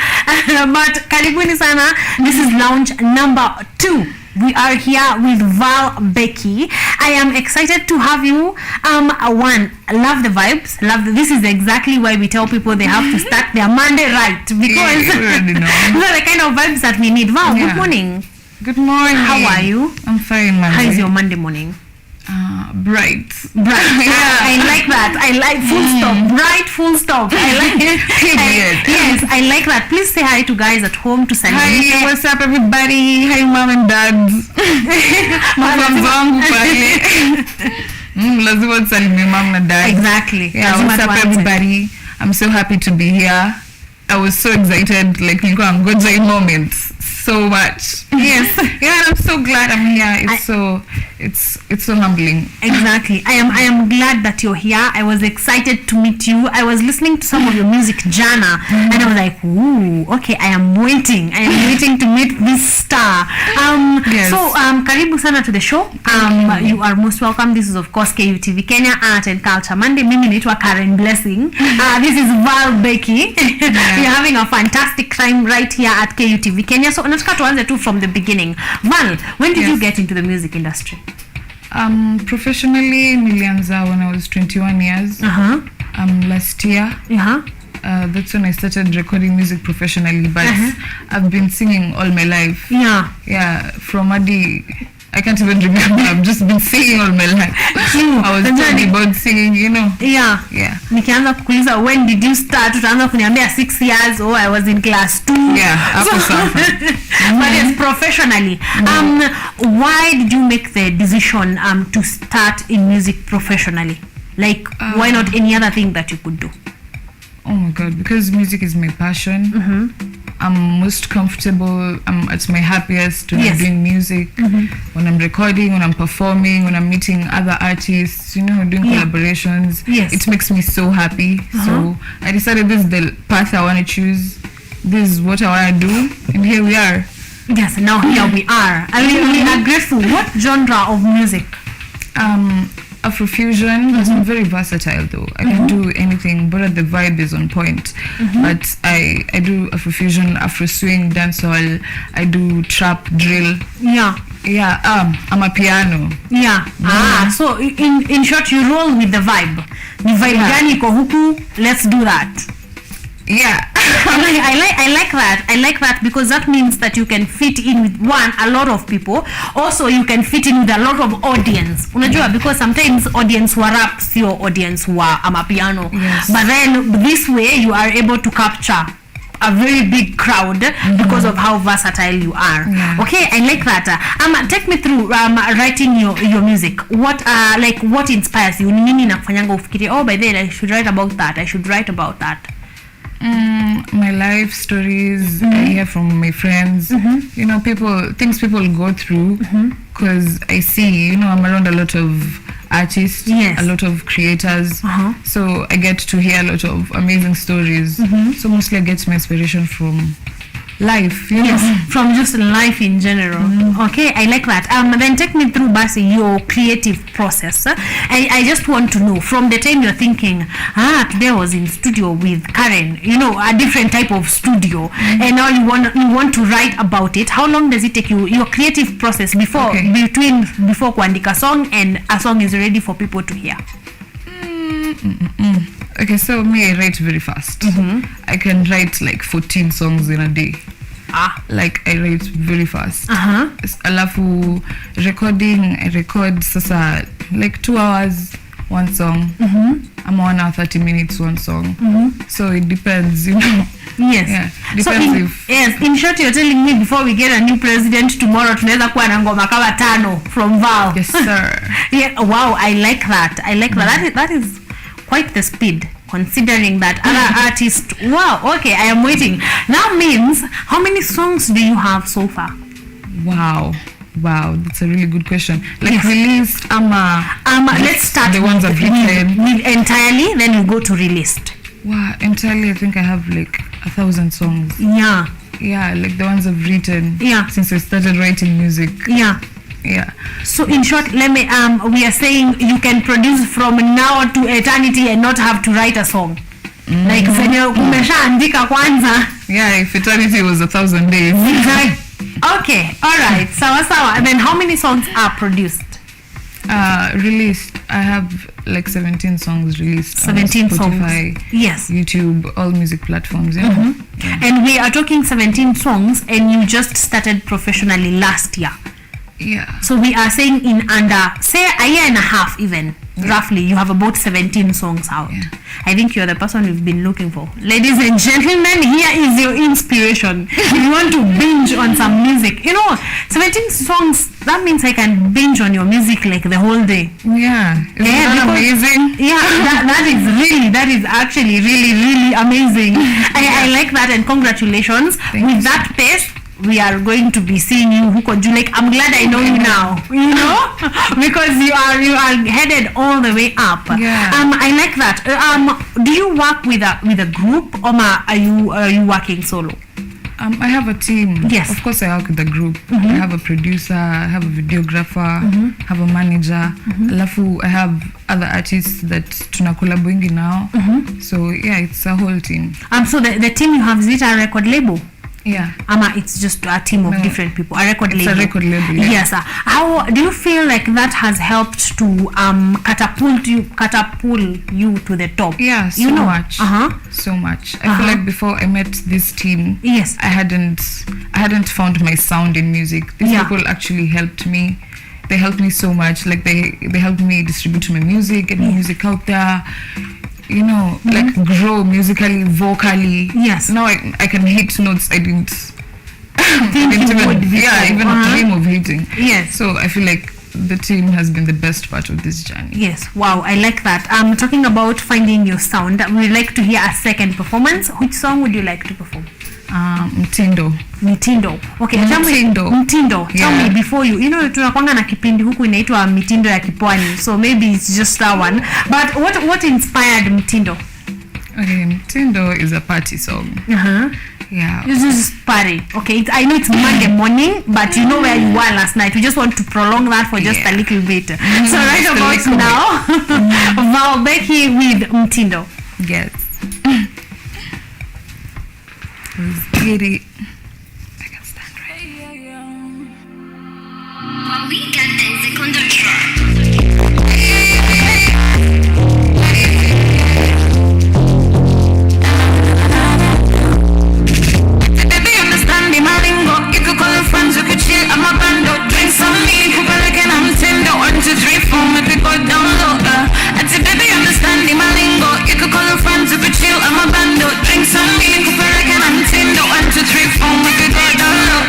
But karibuni sana. This is lounge number 2. We are here with Val Becky. I am excited to have you. One, love the vibes. This is exactly why we tell people they have to start their Monday right, because these are the kind of vibes that we need. Val, good morning. Good morning. How are you? I'm fine, man. How is your Monday morning? Bright. Yeah. I like that. I like full stop. Bright, full stop. I like it. Yes, I like that. Please say hi to guys at home to send Hi, what's up everybody? Hi mom and dads. Mama zangu pale. Lazima tusalimie mom na dad. Exactly. Yeah, what's up everybody? I'm so happy to be here. I was so excited, like nilikuwa ngoja hii moment so much. Yes. Yeah, I'm so glad I'm here. It's so humbling. Exactly. I am glad that you're here. I was excited to meet you. I was listening to some of your music, Jana, and I was like, ooh, okay, I am waiting to meet this star. Yes. So karibu sana to the show. You are most welcome. This is of course KUTV Kenya Art and Culture Monday. Mimi naitwa Karen Blessing. This is Val Becky. We're having a fantastic time right here at KUTV Kenya. So nataka tuanze tu from the beginning. Val, when did you get into the music industry? Professionally, nilianza when I was 21 years. Last year. That's when I started recording music professionally, but I've been singing all my life. Yeah, from Adi, I can't even remember. I've just been singing all my life. I was talking about singing, you know. Yeah. Nikianza kukuuliza when did you start, utaanza kuniambia 6 years. Oh, I was in class 2. Yeah, hapo safa. But it's professionally. Why did you make the decision to start in music professionally? Like, why not any other thing that you could do? Oh my God, because music is my passion. I'm most comfortable, I'm at my happiest when I'm doing music, when I'm recording, when I'm performing, when I'm meeting other artists, you know, doing collaborations. It makes me so happy. So I decided this is the path I want to choose. This is what I want to do, and here we are. Yes, now here we are. I mean, we are grateful. What genre of music? Afrofusion. I'm very versatile though. I can do anything, but the vibe is on point. But I do Afrofusion, Afro swing, dancehall. I do trap, drill. Yeah. Yeah, I'm a piano. Yeah. So in short, you roll with the vibe. The vibe gani iko huku, let's do that. Yeah. I like that. I like that because that means that you can fit in with a lot of people. Also, you can fit in with a lot of audience. Unajua, because sometimes audience wa rap sio audience wa amapiano. Yes. But then this way you are able to capture a very big crowd because of how versatile you are. Yeah. Okay, I like that. Take me through writing your music. What inspires you? Nini nakufanyanga ufikiri, oh, by then I should write about that. I should write about that. My life stories I hear from my friends, things people go through, because I see, I'm around a lot of artists, a lot of creators, so I get to hear a lot of amazing stories. So mostly I get my inspiration from life, from just life in general. Okay, I like that. Then take me through Basi, your creative process. I just want to know, from the time you're thinking, today I was in studio with Karen, a different type of studio, and now you want to write about it. How long does it take you, your creative process before kuandika song and a song is ready for people to hear? Okay, so me, I write very fast. I can write like 14 songs in a day. Like I write very fast. Alafu recording, I record sasa like 2 hours one song. I'm 1 hour 30 minutes one song. So it depends, Yes. Yeah, depends in short, you're telling me before we get a new president tomorrow, tunaweza kuwa na ngoma kama 5 from Val. Yes, sir. Yeah. Wow, I like that. That is quite the speed, considering that other artists. Wow. Okay, I am waiting. Now means, how many songs do you have so far? Wow, that's a really good question. Like released, let's start the ones I've written with entirely, then you go to released. Wow, entirely I think I have like 1,000 songs. Yeah, like the ones I've written since I started writing music. Yeah. So in short, let me we are saying you can produce from now to eternity and not have to write a song. Like zenye umeshaandika kwanza. Yeah, if eternity was 1,000 days. Okay, all right. Sawa. And then how many songs are produced? Released, I have like 17 songs released. 17 on Spotify, songs. Yes. YouTube, all music platforms. Yeah. And we are talking 17 songs, and you just started professionally last year. Yeah. So we are saying in under, say, a year and a half even, roughly, you have about 17 songs out. Yeah. I think you're the person we've been looking for. Ladies and gentlemen, here is your inspiration. If you want to binge on some music, 17 songs, that means I can binge on your music like the whole day. Yeah. Isn't that amazing? Yeah, that is actually really, really amazing. I like that, and congratulations. With that pace, we are going to be seeing you huko juu. Like, I'm glad I know you now, because you are headed all the way up. Yeah. I like that. Do you work with a group, or are you working solo? I have a team. Yes. Of course I work with a group. I have a producer, I have a videographer, I have a manager. Alafu I have other artists that tunakolabwingi now. So yeah, it's a whole team. So the team you have, is it a record label? Yeah. It's just a team of different people. A record label. It's a record label. Yeah. Yes. How do you feel like that has helped to catapult you to the top? Yeah, so much. So much. I feel like before I met this team, yes, I hadn't found my sound in music. These people actually helped me. They helped me so much. Like they helped me distribute my music, get my music out there. Like grow musically, vocally. Yes. Now I can hit notes I didn't think even dream of hitting. Yes. So I feel like the team has been the best part of this journey. Yes. Wow, I like that. Talking about finding your sound, we'd like to hear a second performance. Which song would you like to perform? Mtindo. Okay, Mtindo. Tell me before tunakwanga na kipindi huku inaitwa mitindo ya kipwani, so maybe it's just that one, but what inspired Mtindo? Okay, Mtindo is a party song. Yeah. This is party. Okay, I know it's Monday morning, but you know where you were last night. We just want to prolong that for just a little bit. So right about now, Val Becky with Mtindo. Yes. Let's get it. I can stand right. weekend in secondo track. Baby, understand the maringo. You could call your friends, you could chill. I'm a bando. Drink some me, cook like an I'm tender. 1, 2, 3, 4, make it go down low. I said, baby, understand the maringo. You could call your friends, you could chill. I'm a bando. Drink some me, cook like an I'm tender. 1, 2, 3, 4, make it go down low.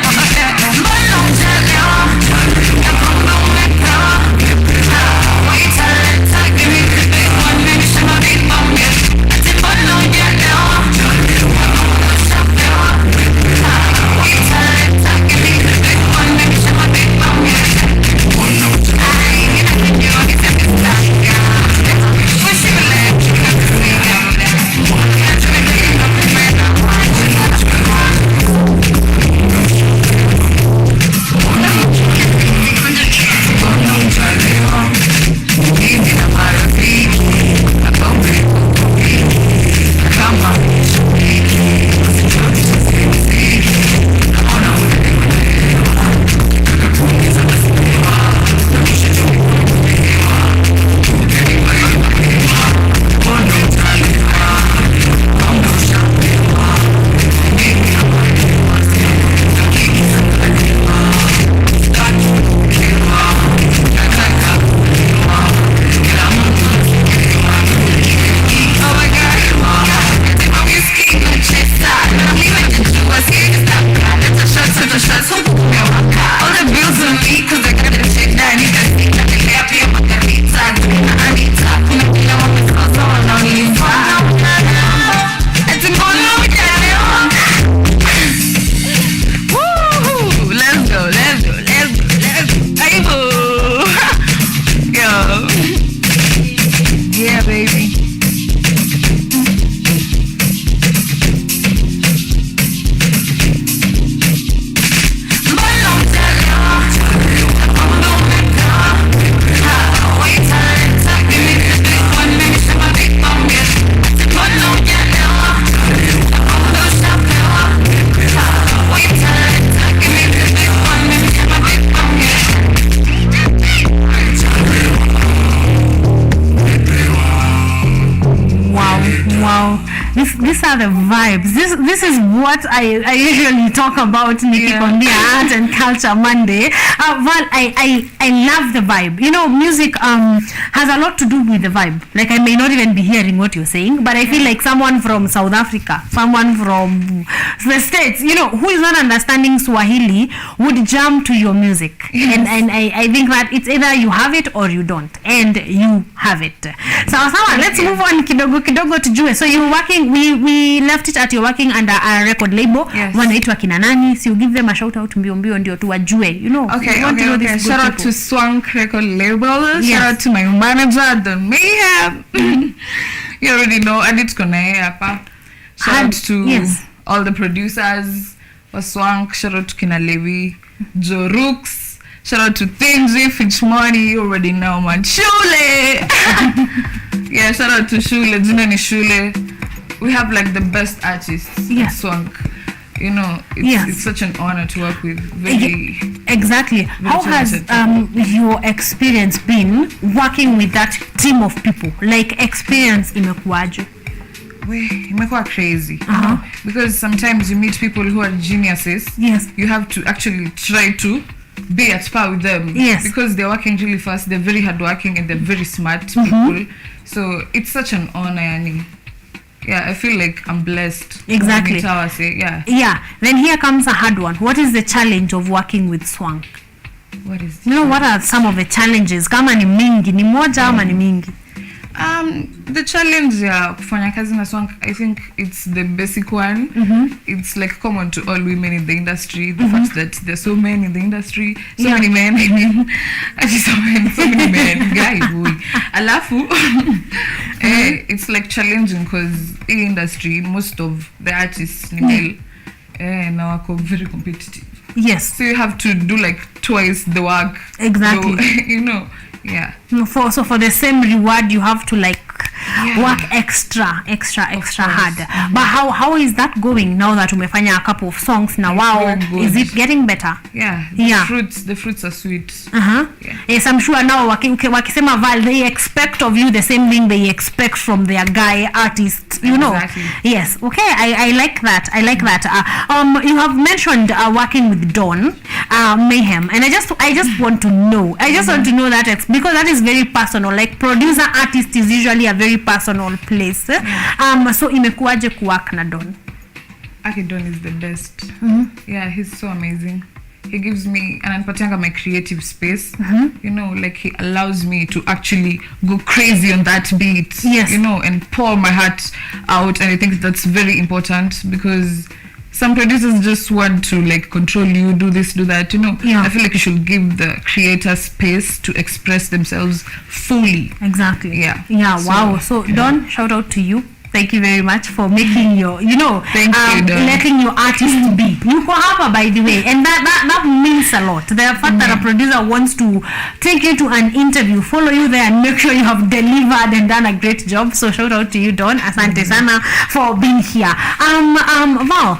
These are the vibes. This is what I usually talk about, Nikki Kondia, Art and Culture Monday. Well, I love the vibe. You know, music has a lot to do with the vibe. Like, I may not even be hearing what you're saying, but I feel like someone from South Africa, someone from the States, you know, who is not understanding Swahili would jump to your music. And I think that it's either you have it or you don't. And you have it. So let's move on kidogo tujue. So you're working, we left it at you're working under a record label. Wanaitwa kina nani? So you give them a shout out mbio ndio tuwajue, you know. Okay. Shout out to Swank Record Label. Yes. Shout out to my manager, the Mayhem. You already know, Adit Konae hapa. Shout out to all the producers for Swank. Shout out to Kina Levi, Joe Rooks. Shout out to Thingy, Fitch Money. You already know, man. Shule. Yeah, shout out to Shule. Jina ni Shule. We have like the best artists. Yes. Swank. You know, it's such an honor to work with. Exactly. How has your experience been working with that team of people? Like, experience imekuwaje? Imekuwa crazy. Because sometimes you meet people who are geniuses. Yes. You have to actually try to be at par with them. Yes. Because they're working really fast, they're very hardworking, and they're very smart people. So it's such an honor, yani. Yeah, I feel like I'm blessed. Exactly. Yeah. Then here comes a hard one. What is the challenge of working with Swank? What is? You know, what are some of the challenges? Kama ni mingi, ni moja ama ni mingi? The challenge kufanya kazi na Swank, I think it's the basic one. It's like common to all women in the industry. The fact that there's so many in the industry, so many men. I mean, so many men. Guy, boy. Alafu, it's like challenging because in the industry, most of the artists ni male, now are very competitive. Yes. So you have to do like twice the work. Exactly. So, you know. Yeah. So for the same reward, you have to like work extra hard. But how is that going now that umefanya a couple of songs na wow? Is it getting better? The fruits are sweet. Yes, I'm sure now wakisema Val, they expect of you the same thing they expect from their guy artists, you know. Yes, okay, I like that. You have mentioned working with Don Mayhem, and I just want to know that because that is very personal. Like producer artist is usually a very personal place. So imekuwaje kuwork na Don? Don is the best. Yeah, he's so amazing. He gives me and anipatianga my creative space. You know, like he allows me to actually go crazy on that beat. You know, and pour my heart out, and I think that's very important because some producers just want to like control you, do this, do that, you know. I feel like you should give the creator space to express themselves fully. Exactly. Wow. So Don, shout out to you. Thank you very much for making your, you know, letting your artist be. Yuko hapa, by the way, and that means a lot. The fact that a producer wants to take you to an interview, follow you there, and make sure you have delivered and done a great job. So shout out to you, Don. Asante sana for being here. Val,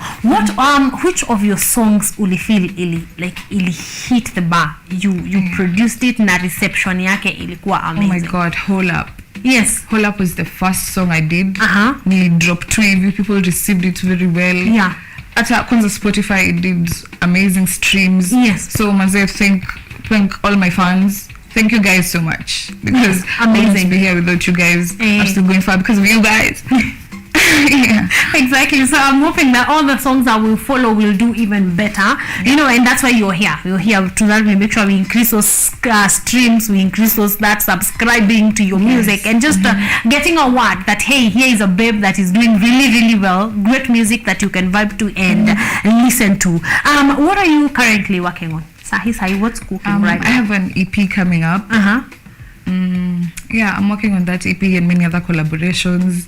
which of your songs ulifeel ili hit the bar? You produced it na reception yake ilikuwa amazing. Oh my God, Hold Up. Yes, Hold Up was the first song I did. We dropped 2 people received it very well. At Kwanza Spotify, it did amazing streams. So Manze, thank all my fans. Thank you guys so much because amazing. I wouldn't be here without you guys. I'm still going far because of you guys. Exactly. So I'm hoping that all the songs that will follow will do even better, you know, and that's why you're here to that we make sure we increase those streams, we increase that subscribing to your music, and just getting a word that hey, here is a babe that is doing really, really well, great music that you can vibe to and listen to. What are you currently working on? Sahi, what's cooking right now? I have an EP coming up. I'm working on that EP and many other collaborations.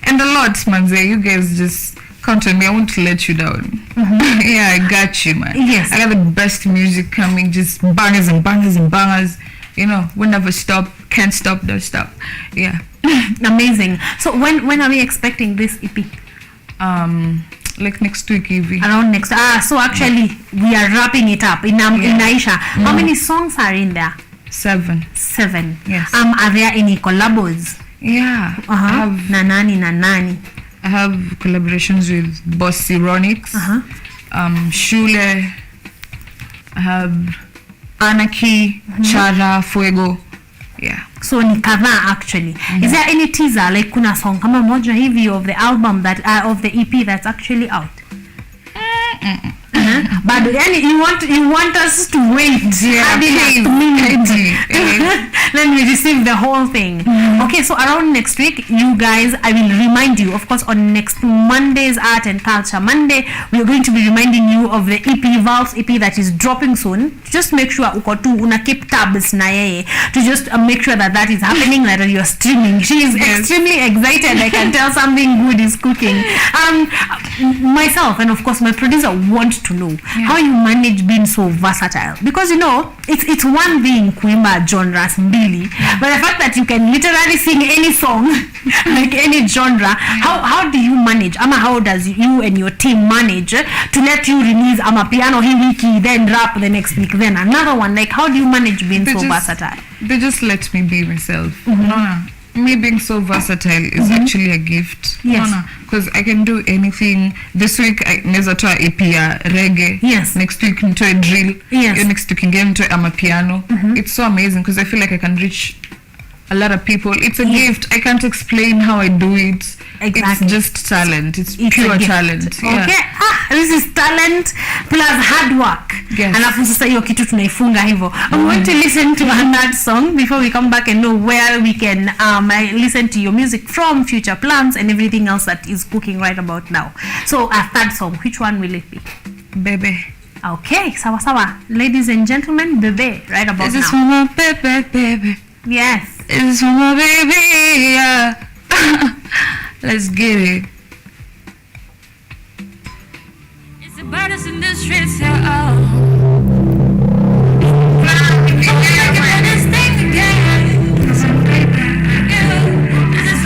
And a lot, Manze. You guys just count on me. I won't let you down. I got you, man. Yes. I got the best music coming. Just bangers and bangers and bangers. You know, we'll never stop. Can't stop, don't stop. Yeah. Amazing. So when are we expecting this EP? Like next week, Evie. Around next. So actually, we are wrapping it up in Aisha. How many songs are in there? 7. Yes. Are there any collabos? Yeah. I have Nanani. I have collaborations with Boss Ironics, Shule. I have Anarchy, Chara, Fuego. Yeah. So ni kadhaa actually. Is there any teaser, like kuna song kama moja hivi of the album that of the EP that's actually out? But you want us to wait then we receive the whole thing. Okay, so around next week, you guys, I will remind you, of course, on next Monday's Art and Culture Monday, we are going to be reminding you of the EP, Valve's EP that is dropping soon. Just make sure uko tu una keep tabs na yeye to just make sure that is happening, that you're streaming. She is extremely excited. I can tell something good is cooking. Myself and of course my producer want to know how you manage being so versatile, because you know it's one thing kuimba genres mbili, but the fact that you can literally sing any song like any genre, how do you manage, ama how does you and your team manage to let you release piano hii wiki, then rap the next week, then another one? Like how do you manage being so versatile? They just let me be myself. Me being so versatile is actually a gift. Because I can do anything. This week I naweza toa EP ya reggae. Next week nitoe drill. Next week ingine nitoe amapiano. It's so amazing because I feel like I can reach a lot of people. It's a gift. I can't explain how I do it. It's just talent. It's pure talent. Okay. This is talent plus hard work. Alafu sasa hiyo kitu tunaifunga hivyo. I'm going to listen to another song before we come back and know where we can listen to your music from, future plans and everything else that is cooking right about now. So a third song, which one will it be? Bebe. Okay, sawa. Ladies and gentlemen, Bebe right about now. This is for my baby. Yes. This is for my baby. Yeah. Let's get it. It's the baddest in the streets, yeah. This is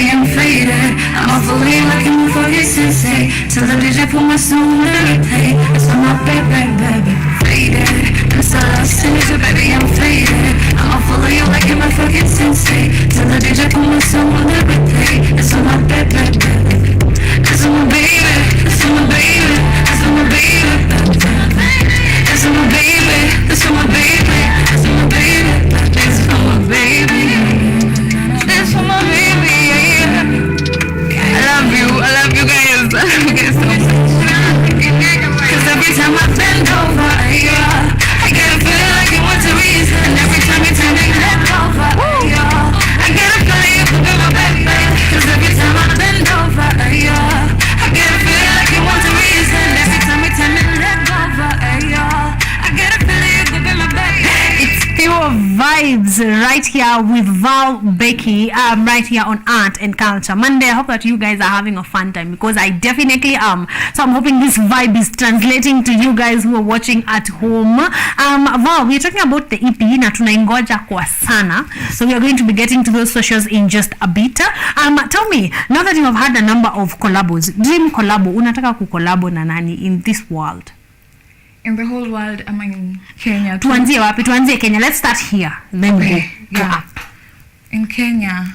baby, I'm faded. I'm off away like a motherfucking sensei. Till the DJ put my song on replay. That's why my baby, faded. I'm so lost in it, baby, I'm faded. I'm off away like a motherfucking sensei. Till the DJ put my song on replay. That's why my baby. That's why my baby. That's why my baby. That's why my baby. That's why my baby. That's why my baby. That's why my baby. That's why my baby. That's for my baby, yeah. I love you guys. I love you guys so much. Cause every time I bend over, yeah, I get a feeling like it wants a reason. Every time you tell me let over, yeah, I get a feeling you could be my baby. Cause every time I bend over, yeah, I get a feeling like it wants a reason. Every time you tell me let over, yeah, I get a feeling you could be my baby. It's pure vibes right here with Val Becky, right here on Art and Culture Monday. I hope that you guys are having a fun time, because I definitely am. So I'm hoping this vibe is translating to you guys who are watching at home. Val, we're talking about the EP na tunaingoja kwa sana. So we are going to be getting to those socials in just a bit. Tell me, now that you have had a number of collabos, dream collabo, unataka kukolabo na nani in this world? In the whole world, I'm in Kenya. Tuanzie wapi? Tuanzie Kenya. Let's start here. Then okay, go up. In Kenya,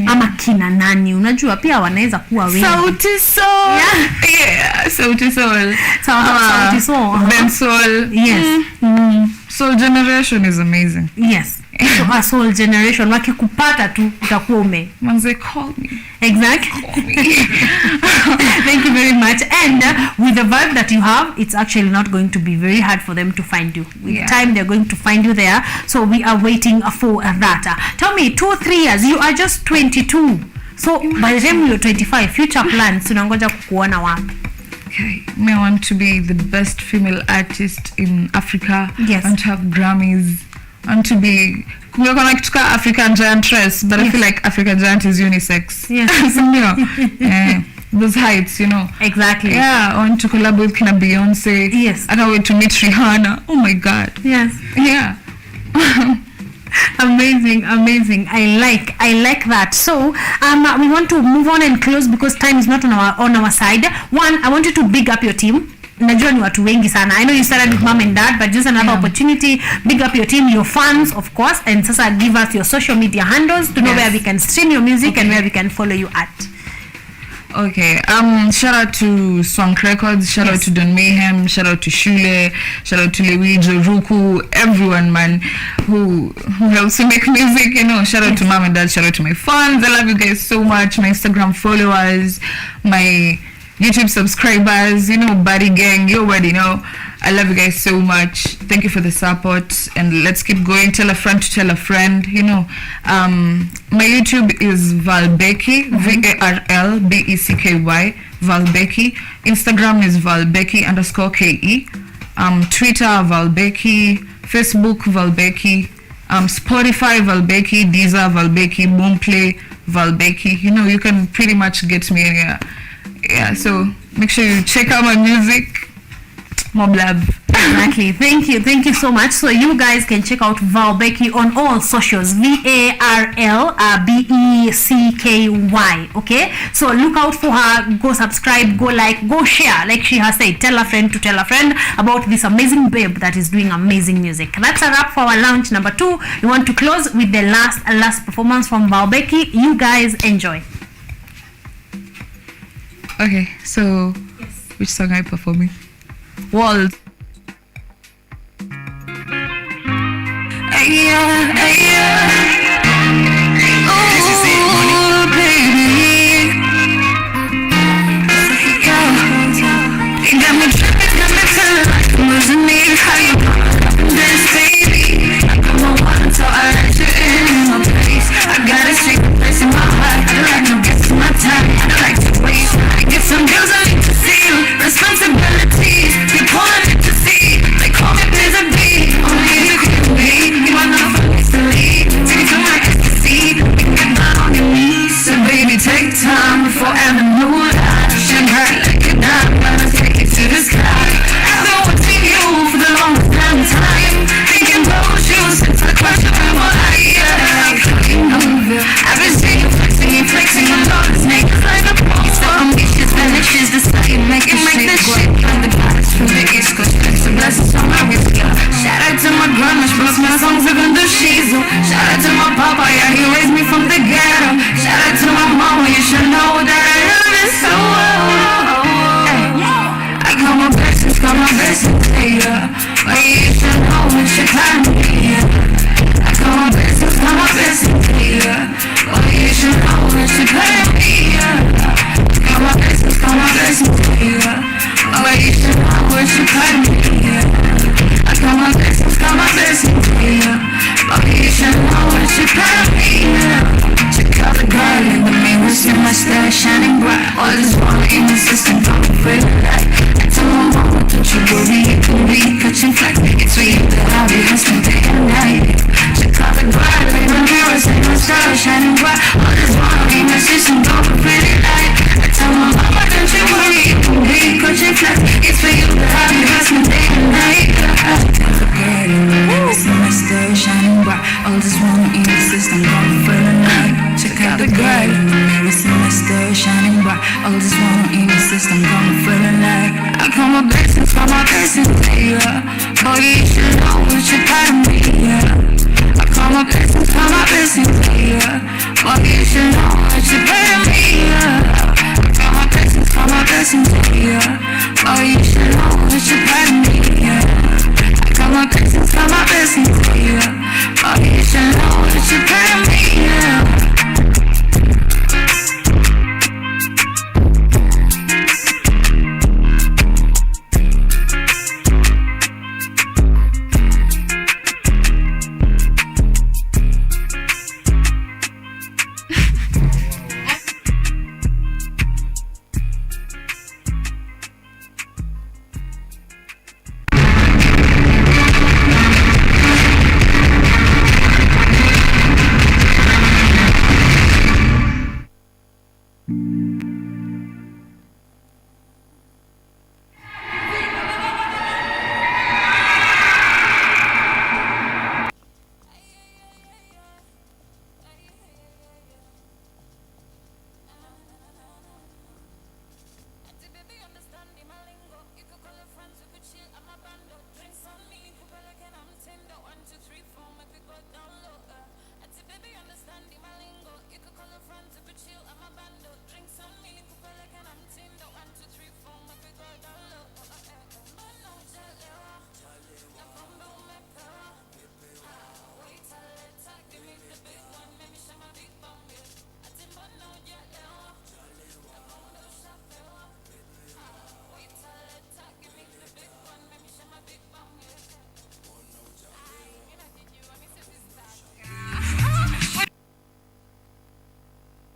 ama kina nani, unajua pia wanaweza kuwa wengi. Sauti Sol. Yeah, Sauti Sol. Sauti Sol. Ben Sol. Yes. Soul Generation is amazing. Yes. So Soul Generation wakikupata tu utakuwa ume. Manze, call me. Exactly. Call me. Thank you very much. And with the vibe that you have, it's actually not going to be very hard for them to find you. With time, they're going to find you there. So we are waiting for that. Tell me, 2-3 years, you are just 22. So by the time you're 25, future plans, tunangoja kukuona wapi? Okay, I want to be the best female artist in Africa. Yes. I want to have Grammys. I want to be African Giantress, but I feel like African Giant is unisex. Yes. So, those heights, you know. Exactly. Yeah, I want to collab with Kina Beyonce. Yes. I can't wait to meet Rihanna. Oh my God. Yes. Yeah. Amazing. I like that. So we want to move on and close because time is not on our side. One, I want you to big up your team. Najua ni watu wengi sana. I know you started with mom and dad, but just another opportunity. Big up your team, your fans, of course, and sasa give us your social media handles to know where we can stream your music and where we can follow you at. Okay, shout out to Swank Records, shout out to Don Mayhem, shout out to Shule, shout out to Lewijo, Ruku, everyone, man, who helps to make music, you know. Shout out to mom and dad, shout out to my fans. I love you guys so much. My Instagram followers, my YouTube subscribers, you know, Buddy Gang, you already know. I love you guys so much. Thank you for the support, and let's keep going. Tell a friend to tell a friend, you know. My YouTube is Valbecky, VARLBECKY, Valbecky. Instagram is Valbecky_KE. Twitter Valbecky, Facebook Valbecky, Spotify Valbecky, Deezer Valbecky, Boomplay Valbecky. You know, you can pretty much get me anywhere. Yeah, so make sure you check out my music. Mob love. Exactly. Thank you so much. So you guys can check out Val Becky on all socials. VARLBECKY. Okay, so look out for her. Go subscribe, go like, go share, like she has said. Tell a friend to tell a friend about this amazing babe that is doing amazing music. That's a wrap for our lounge number 2. We want to close with the last performance from Val Becky. You guys enjoy. Okay, so which song are you performing? Walls. Some girls I need to see you. Responsibilities, you're pulling it to see. They call me busy bee. Only you can be. You are not for me to leave. Take it to my All this wrong in my system, don't pretty like. I tell my mama, don't you worry, you can be coaching flex. It's for you that I'll be hustling day and night. Tell the girl you will see my star shining bright. All this wrong in the system, don't for the night. Check out the girl in the mirror, see my star shining bright. All this wrong in the system, don't for the night. I call my blessings, yeah. Boy, you should know what you're part of me, yeah. I call my blessings, yeah. Boy, you should know what you're part of me, yeah. I call my blessings, yeah. Boy, you should know what you're part of me, yeah. I call my blessings, yeah. Boy, you should know what you're part of me, yeah.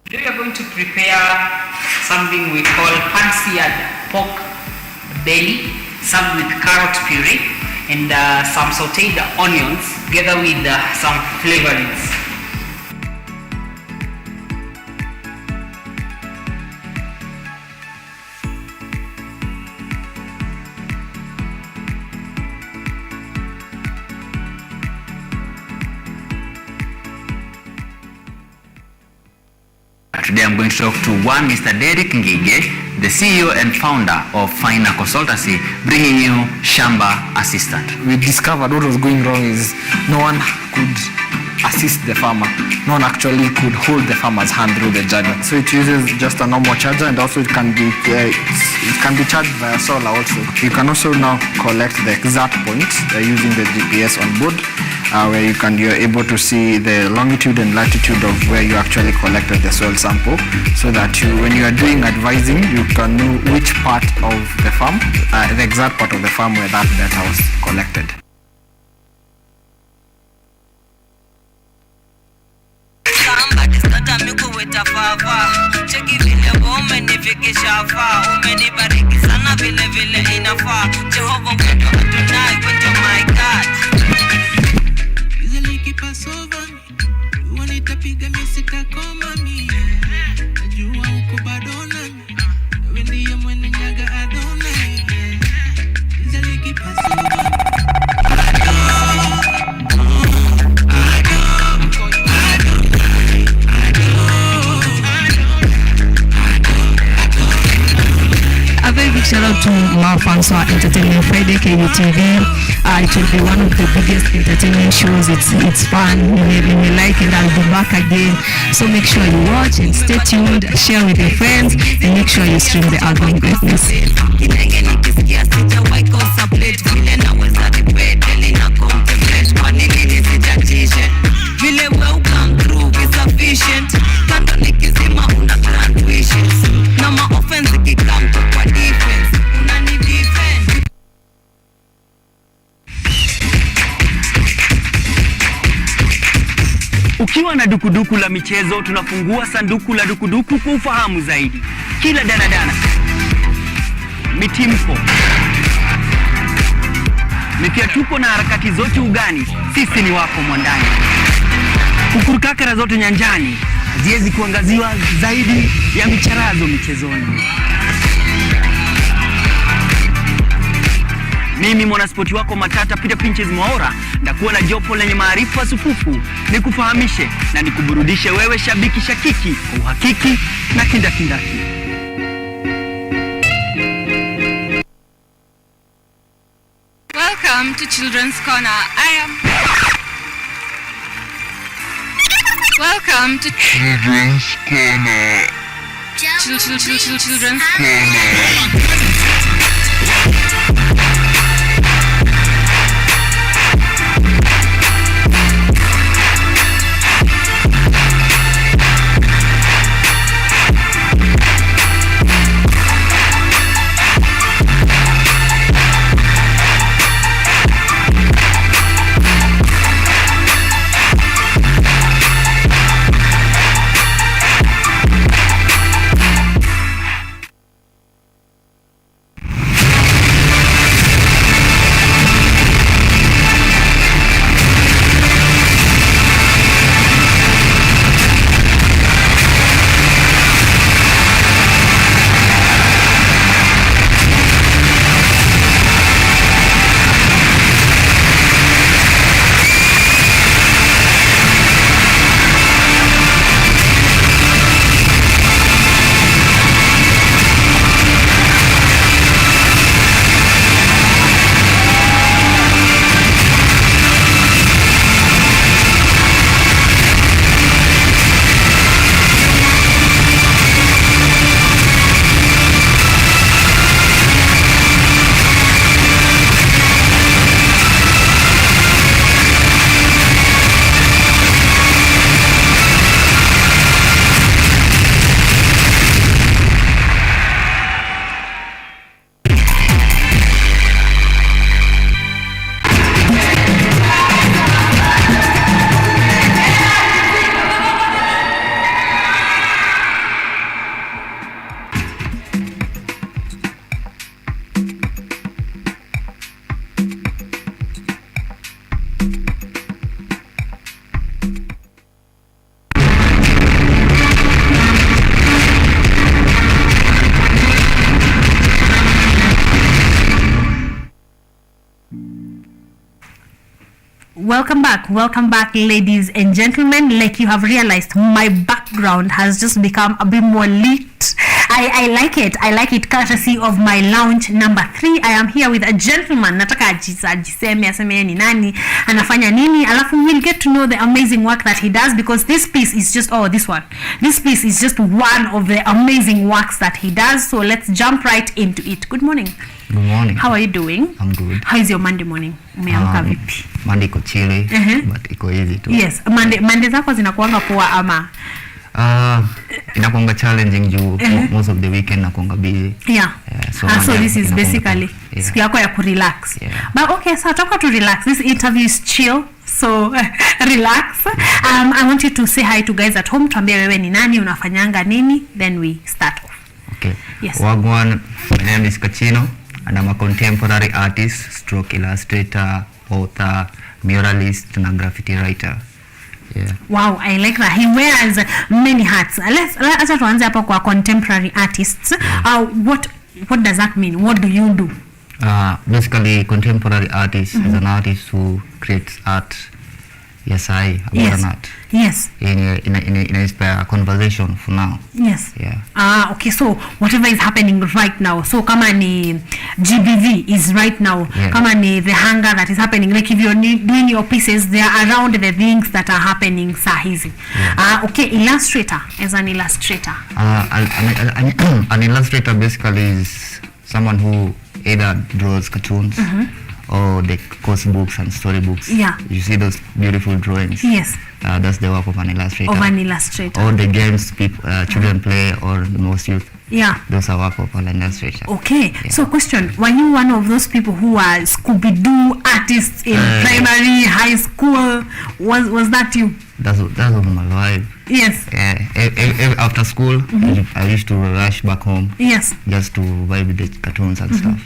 Today we are going to prepare something we call pan-seared pork belly, served with carrot puree and some sauteed onions together with some flavorings. Today I'm going to talk to one Mr. Derek Ngige, the CEO and founder of Finer Consultancy, bringing you Shamba Assistant. We discovered what was going wrong is no one could assist the farmer. No one actually could hold the farmer's hand through the journey. So it uses just a normal charger, and also it can be charged via solar also. You can also now collect the exact points using the GPS on board, where you're able to see the longitude and latitude of where you actually collected the soil sample, so that when you are doing advising, you can know which part of the farm, the exact part of the farm where that data was collected. Shout out to Malfansoa Entertainment Friday KUTV. It will be one of the biggest entertainment shows. It's fun. You may like it. I'll be back again. So make sure you watch and stay tuned. Share with your friends and make sure you stream the album greatness. Ukiwa na dukuduku la michezo, tunafungua sanduku la dukuduku kwa ufahamu zaidi. Kila danadana, mitimpo, mifiatuko na harakati zote ugani, sisi ni wako mwandani. Kukurukakara zote nyanjani, haziwezi kuangaziwa zaidi ya micharazo michezoni. Mimi mwanaspoti wako matata Peter Pinches Mwaora ndakuwa na jopo lenye maarifa sufufu, nikufahamishe na nikuburudishe wewe shabiki shakiki kwa uhakiki na kindakindaki. Welcome to Children's Corner. Welcome to Children's Corner. Children's Corner. Welcome back, ladies and gentlemen. Like you have realized, my background has just become a bit more lit. I like it courtesy of my lounge number 3. I am here with a gentleman. Nataka ajiseme aseme ni nani, anafanya nini, alafu we'll get to know the amazing work that he does, because this piece is just this piece is just one of the amazing works that he does. So let's jump right into it. Good morning. Good morning. How are you doing? I'm good. How is your Monday morning? Umeamka vipi? Monday iko chilly, but iko easy too. Yes, Monday zako zinakuanga poa ama? Inakuanga challenging juu most of the weekend nakuanga busy. Yeah. So this is basically siku yako ya kurelax. But okay, so talk to relax. This interview is chill. So relax. I want you to say hi to guys at home. Tuambie wewe ni nani, unafanyanga nini, then we start off. Okay. Yes. Wagwan, my name is Kachino and I'm a contemporary artist, stroke illustrator, author, muralist and graffiti writer. Yeah. Wow, I like that. He wears many hats. Let's tuanze hapo kwa contemporary artists. What does that mean? What do you do? Basically, contemporary artist is an artist who creates art. Yes, art. Yes. In inspire a conversation for now. Yes. Yeah. Okay, so whatever is happening right now. So kama ni GBV is right now. Yeah. Kama ni the hunger that is happening. Like if you're doing your pieces, they are around the things that are happening sahizi. Yeah. Okay, illustrator. As an illustrator. An illustrator basically is someone who either draws cartoons or the course books and story books. Yeah. You see those beautiful drawings. Yes. That's the work of an illustrator. Or the games children play, or the most youth. Yeah. Those are work of an illustrator. Okay. Yeah. So question, were you one of those people who are Scooby-Doo artists in primary, high school? Was that you? That was my vibe. Yes. After school, I used to rush back home. Yes. Just to vibe with the cartoons and stuff.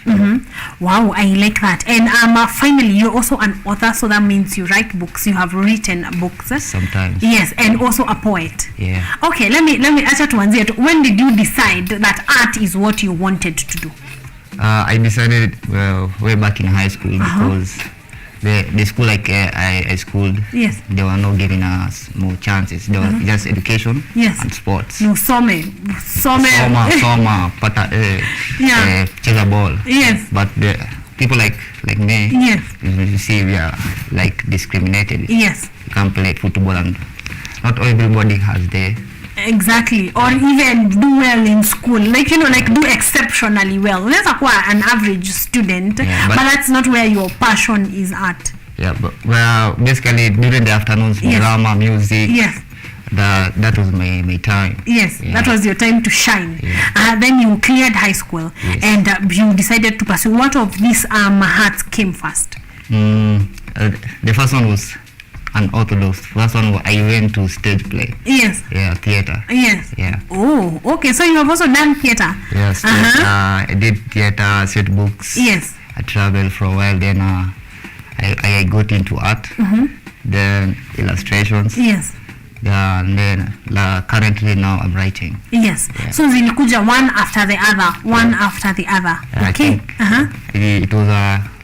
Wow, I like that. And finally, you're also an author, so that means you write books. You have written books. Sometimes. Yes, and also a poet. Yeah. Okay, let me ask you to when did you decide that art is what you wanted to do? I decided way back in high school because the school I schooled, yes, they were not giving us more chances. There was just education, yes, and sports. No, summer, cheza ball. Yes. But the people like me, yes, you see, we are like discriminated. Yes. You can't play football, and not everybody has the. Exactly, or even do well in school, like do exceptionally well. Let's acquire an average student, but that's not where your passion is at. Yeah, but basically during the afternoons, drama, music. Yes. That was my time. Yes, that was your time to shine. Then you cleared high school, and you decided to pursue. What of these hearts came first? The first one was unorthodox. First one I went to stage play. Yes. Yeah, theater. Yes. Yeah. Oh, okay. So you have also done theater. Yes. I did theater, set books. Yes. I traveled for a while. Then I got into art. Then illustrations. Yes. And then currently now I'm writing. Yes. Yeah. So zilikuja one after the other. Okay. It was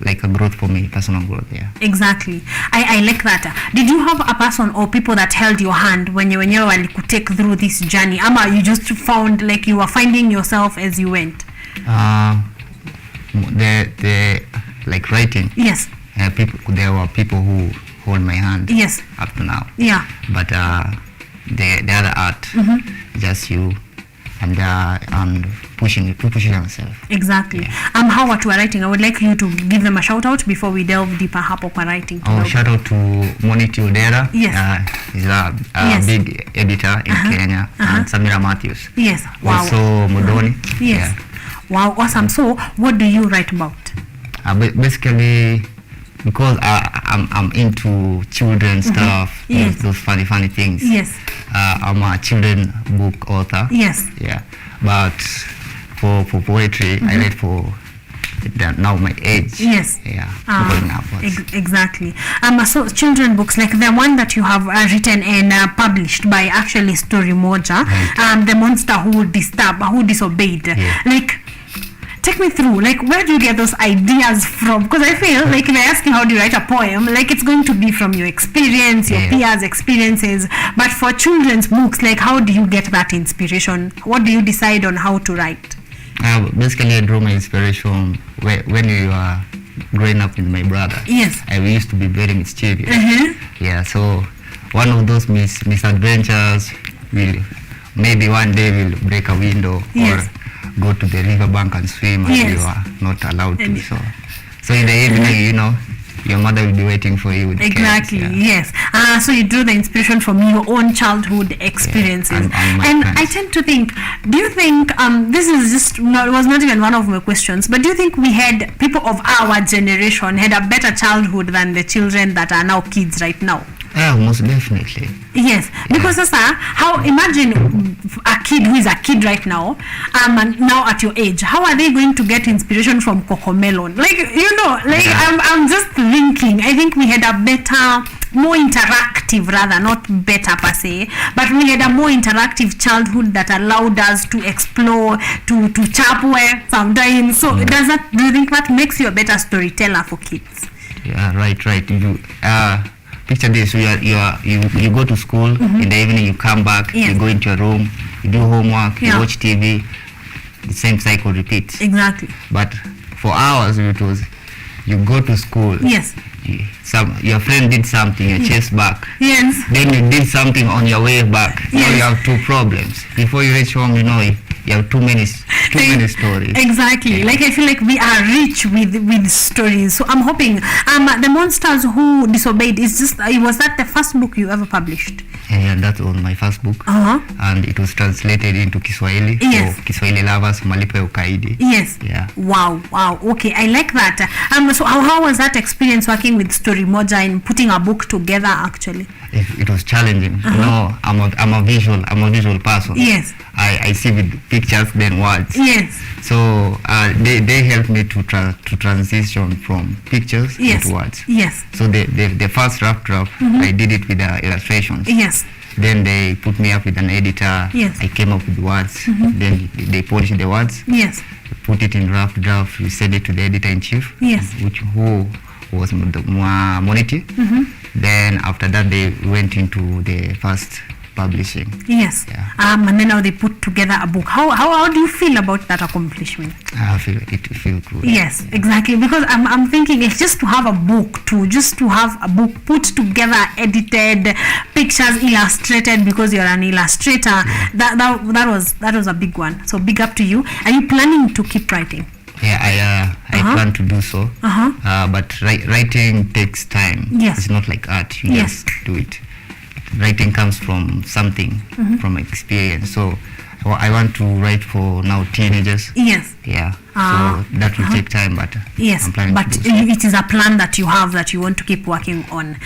like a growth for me, personal growth. Yeah. Exactly. I like that. Did you have a person or people that held your hand when you could take through this journey? Ama you just found like you were finding yourself as you went? The like writing. Yes. There were people who hold my hand. Yes. Up to now. Yeah. But the other art, just you and pushing yourself. Exactly. Yeah. How watu wa writing? I would like you to give them a shout out before we delve deeper hapo kwa writing. Shout out to Monity Odera. Yes. He's a big editor in Kenya, and Samira Matthews. Yes. Wow. Also Modoni. Yes. Yeah. Wow, awesome. So what do you write about? Basically, because I'm into children stuff, yes, those funny things. Yes. I'm a children book author. Yes. Yeah. But for poetry, I read for now my age. Yes. Yeah. Exactly. So children books like the one that you have written and published by actually Story Moja, right. The monster who disobeyed. Yeah. Like, take me through, like, where do you get those ideas from? Because I feel like if I ask you how do you write a poem, like it's going to be from your experience, your peers' experiences. But for children's books, like how do you get that inspiration? What do you decide on how to write? Basically, I draw my inspiration when you are growing up with my brother. Yes. I used to be very mischievous. Yeah, so one of those misadventures will maybe one day will break a window or go to the riverbank and swim and you are not allowed to. So in the evening, your mother will be waiting for you with exactly cakes, yes. So you drew the inspiration from your own childhood experiences, and I tend to think, do you think this is just was not even one of my questions, but do you think we had people of our generation had a better childhood than the children that are now kids right now? Yeah, most definitely. Yes, because imagine a kid who is a kid right now, and now at your age, how are they going to get inspiration from Cocomelon? Like, I'm just thinking, I think we had a better, more interactive rather, not better per se, but we had a more interactive childhood that allowed us to explore, to chapware sometimes. So do you think that makes you a better storyteller for kids? Yeah, right. Picture this: you go to school in the evening, you come back, you go into your room, you do homework, you watch TV. The same cycle repeats. Exactly. But for ours, it was you go to school. Yes. Your friend did something, you chase back. Yes. Then you did something on your way back. Now you have two problems. Before you reach home, you have too many stories. Exactly. Like I feel like we are rich with stories. So I'm hoping The Monsters Who Disobeyed was that the first book you ever published? Yeah, that was my first book. And it was translated into Kiswahili. Yes. So Kiswahili lovers, malipo ya ukaidi. Yes. Yeah. Wow. Okay, I like that. So how was that experience working with Story Moja and putting a book together actually? it was challenging. You know, I'm a visual person. Yes. I see with pictures than words. Yes. So they helped me to transition from pictures Yes. into words. Yes. So the first draft, I did it with illustrations. Yes. Then they put me up with an editor. Yes. I came up with words. Then they polished the words. Yes. Put it in rough draft. We send it to the editor in chief. Yes. Who was monitor. Then after that they went into the first publishing. Yes. Yeah. And then now they put together a book. How do you feel about that accomplishment? I feel good. Yes, exactly. Because I'm thinking it's just to have a book put together, edited, pictures illustrated, because you're an illustrator. Yeah. That was a big one. So big up to you. Are you planning to keep writing? Yeah, I plan to do so. But writing takes time. Yes. It's not like art. You just do it. Writing comes from something, from experience. So I want to write for now teenagers. Yes. Yeah. So that will take time, but yes, I'm planning but to do so. it is a plan that you have that you want to keep working on.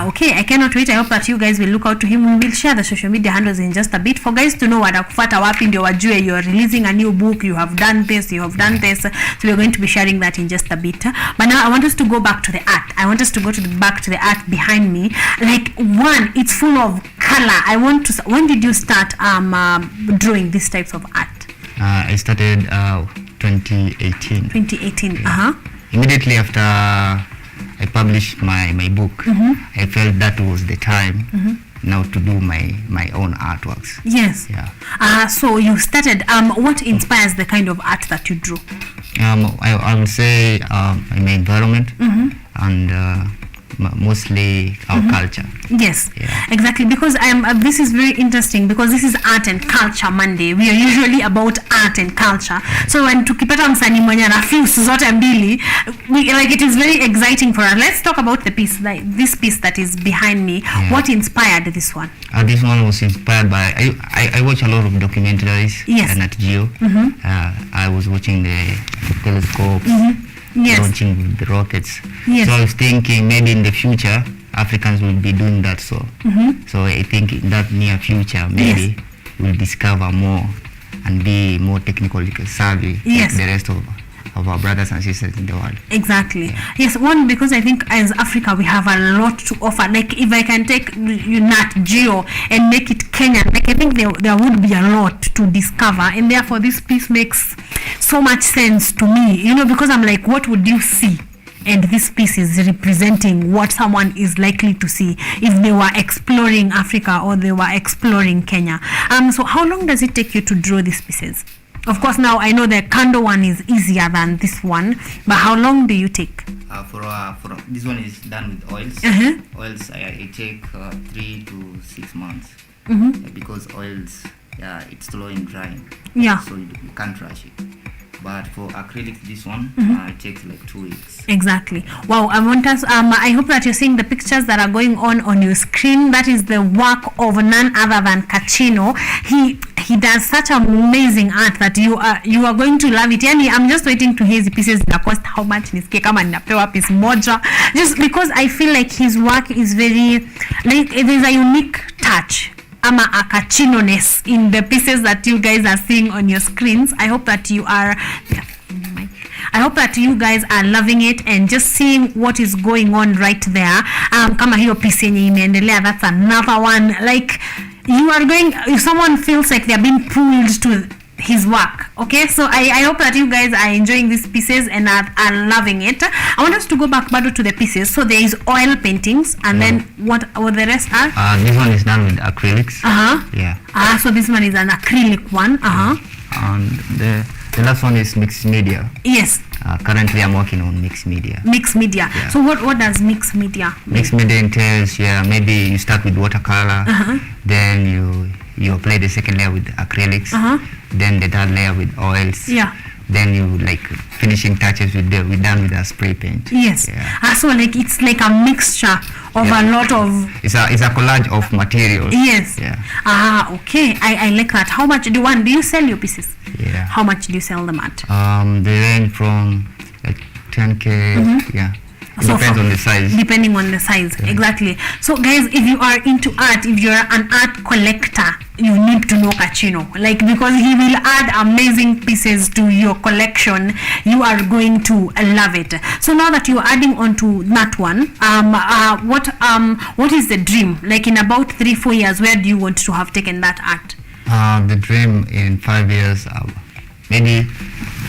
Okay, I cannot wait. I hope that you guys will look out to him. We will share the social media handles in just a bit for guys to know watakufuata wapi ndio wajue you are releasing a new book, you have done this, you have done this. So we're going to be sharing that in just a bit. But now I want us to go back to the art. I want us to go back to the art behind me. Like, one, it's full of color. When did you start drawing these types of art? I started 2018. 2018. Immediately after I published my book, I felt that was the time now to do my own artworks. Yes. Yeah. So you started. What inspires the kind of art that you drew? I would say my environment and mostly our culture. Yes, exactly, because this is very interesting, because this is Art and Culture Monday. We are usually about art and culture. So when tukipata msanii mwenye anafuse zote mbili, it is very exciting for us. Let's talk about the piece, like this piece that is behind me. What inspired this one? This one was inspired by I watch a lot of documentaries. Yes. At Geo. I was watching the telescopes. Yes. Launching the rockets. Yes. So I was thinking maybe in the future Africans will be doing that. So I think in that near future maybe we'll discover more and be more technically savvy like the rest of our brothers and sisters in the world. Exactly. Yes, one, because I think as Africa we have a lot to offer. Like, if I can take Nat Geo and make it Kenyan, like, I think there would be a lot to discover, and therefore this piece makes so much sense to me, because I'm like, what would you see? And this piece is representing what someone is likely to see if they were exploring Africa or they were exploring Kenya. So how long does it take you to draw these pieces? Of course, now I know the Kando one is easier than this one, but how long do you take? For this one is done with oils. Oils I take 3 to 6 months because oils, it's slow in drying. So you can't rush it. But for acrylic, this one it takes like 2 weeks. Exactly. Wow, I want us. I hope that you're seeing the pictures that are going on your screen. That is the work of none other than Kachino. He does such amazing art that you are going to love it. Yani, I'm just waiting to hear the pieces that cost how much. Nisikie kama ninapewa piece moja. Just because I feel like his work is very, like, there's a unique touch. Ama a Kachino-ness in the pieces that you guys are seeing on your screens. I hope that you guys are loving it and just seeing what is going on right there. Kama hiyo piece yenye imeendelea, that's another one. Like, if someone feels like they're being pulled to his work. Okay, so I hope that you guys are enjoying these pieces and are loving it. I want us to go back to the pieces. So there is oil paintings, and then what the rest are? This one is done with acrylics. So this one is an acrylic one. And the last one is mixed media. Yes. Currently I'm working on mixed media. Mixed media. So what does mixed media mean? Mixed media entails, maybe you start with watercolor, then you apply the second layer with acrylics, then the third layer with oils. Then you like finishing touches with done with a spray paint. Yes. So like it's like a mixture of a lot of. It's a collage of materials. Yes. Okay. I like that. How much do you sell your pieces? How much do you sell them at? They range from like 10K. It depends on the size. Depending on the size, exactly. So guys, if you are into art, if you're an art collector, you need to know Kachino, like, because he will add amazing pieces to your collection. You are going to love it. So now that you're adding on to that one, what is the dream? Like in about 3-4 years, where do you want to have taken that art? The dream in 5 years, maybe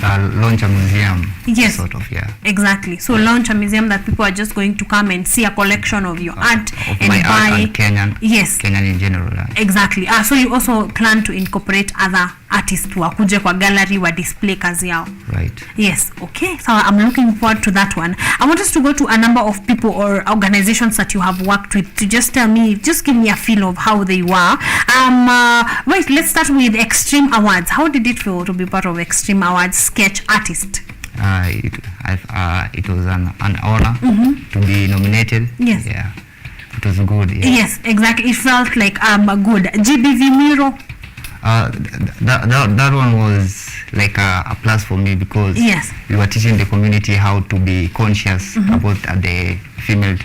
launch a museum. Yes, sort of, yeah. Exactly. So launch a museum that people are just going to come and see a collection of your art of and my buy. art and Kenyan. Yes. Kenyan in general. Exactly. So you also plan to incorporate other artists wakuje kwa gallery wa display kazi yao. Right. Yes. Okay. So I'm looking forward to that one. I want us to go to a number of people or organizations that you have worked with to just tell me, just give me a feel of how they were. Right. Let's start with Extreme Awards. How did it feel to be part of Extreme Awards sketch artist? It was an honor to be nominated. Yes. Yeah. It was good. Yeah. Yes, exactly. It felt like good. GBV Miro. That one was like a plus for me because we were teaching the community how to be conscious about the female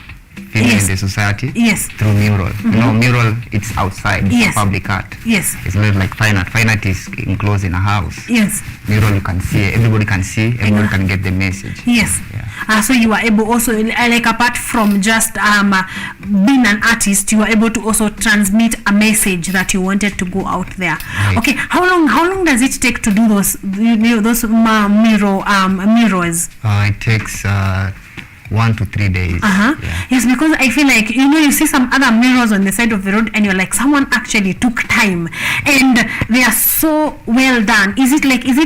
in the society through mural. You know, mural, it's outside, it's a public art. Yes. It's not like fine art. Fine art is enclosed in a house. Yes. Mural, you can see, everybody can see, everybody can get the message. Yes. Yeah. So you were able also, like apart from just being an artist, you were able to also transmit a message that you wanted to go out there. Right. Okay. How long does it take to do those mirrors? It takes 1 to 3 days. Yeah. Yes, because I feel like, you see some other mirrors on the side of the road and you're like, someone actually took time and they are so well done. Is it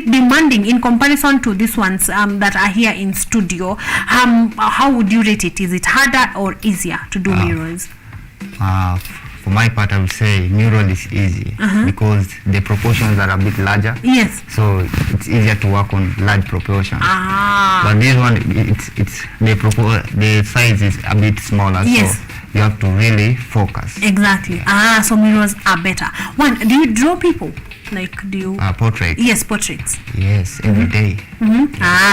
demanding in comparison to these ones that are here in studio? How would you rate it? Is it harder or easier to do mirrors? For my part, I would say mural is easy because the proportions are a bit larger. Yes. So it's easier to work on large proportions. But this one, the size is a bit smaller. Yes. So you have to really focus. Exactly. So mirrors are better. Do you draw people? Like, do you portraits? Yes, portraits. Yes, every day.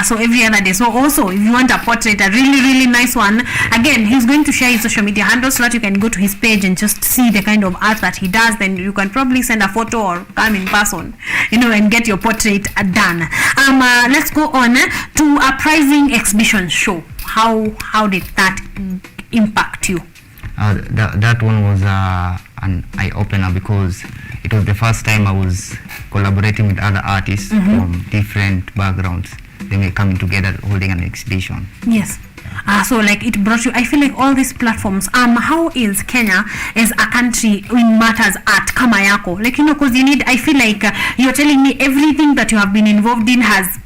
So every other day. So also, if you want a portrait, a really nice one, again, he's going to share his social media handles so that you can go to his page and just see the kind of art that he does. Then you can probably send a photo or come in person, and get your portrait done. Let's go on to a prizing exhibition show. How did that impact you? That one was an eye-opener because it was the first time I was collaborating with other artists from different backgrounds. Then we're coming together holding an exhibition. Yes. So like it brought you, I feel like all these platforms, how is Kenya as a country in matters art kama yako? Like, because I feel like you're telling me everything that you have been involved in has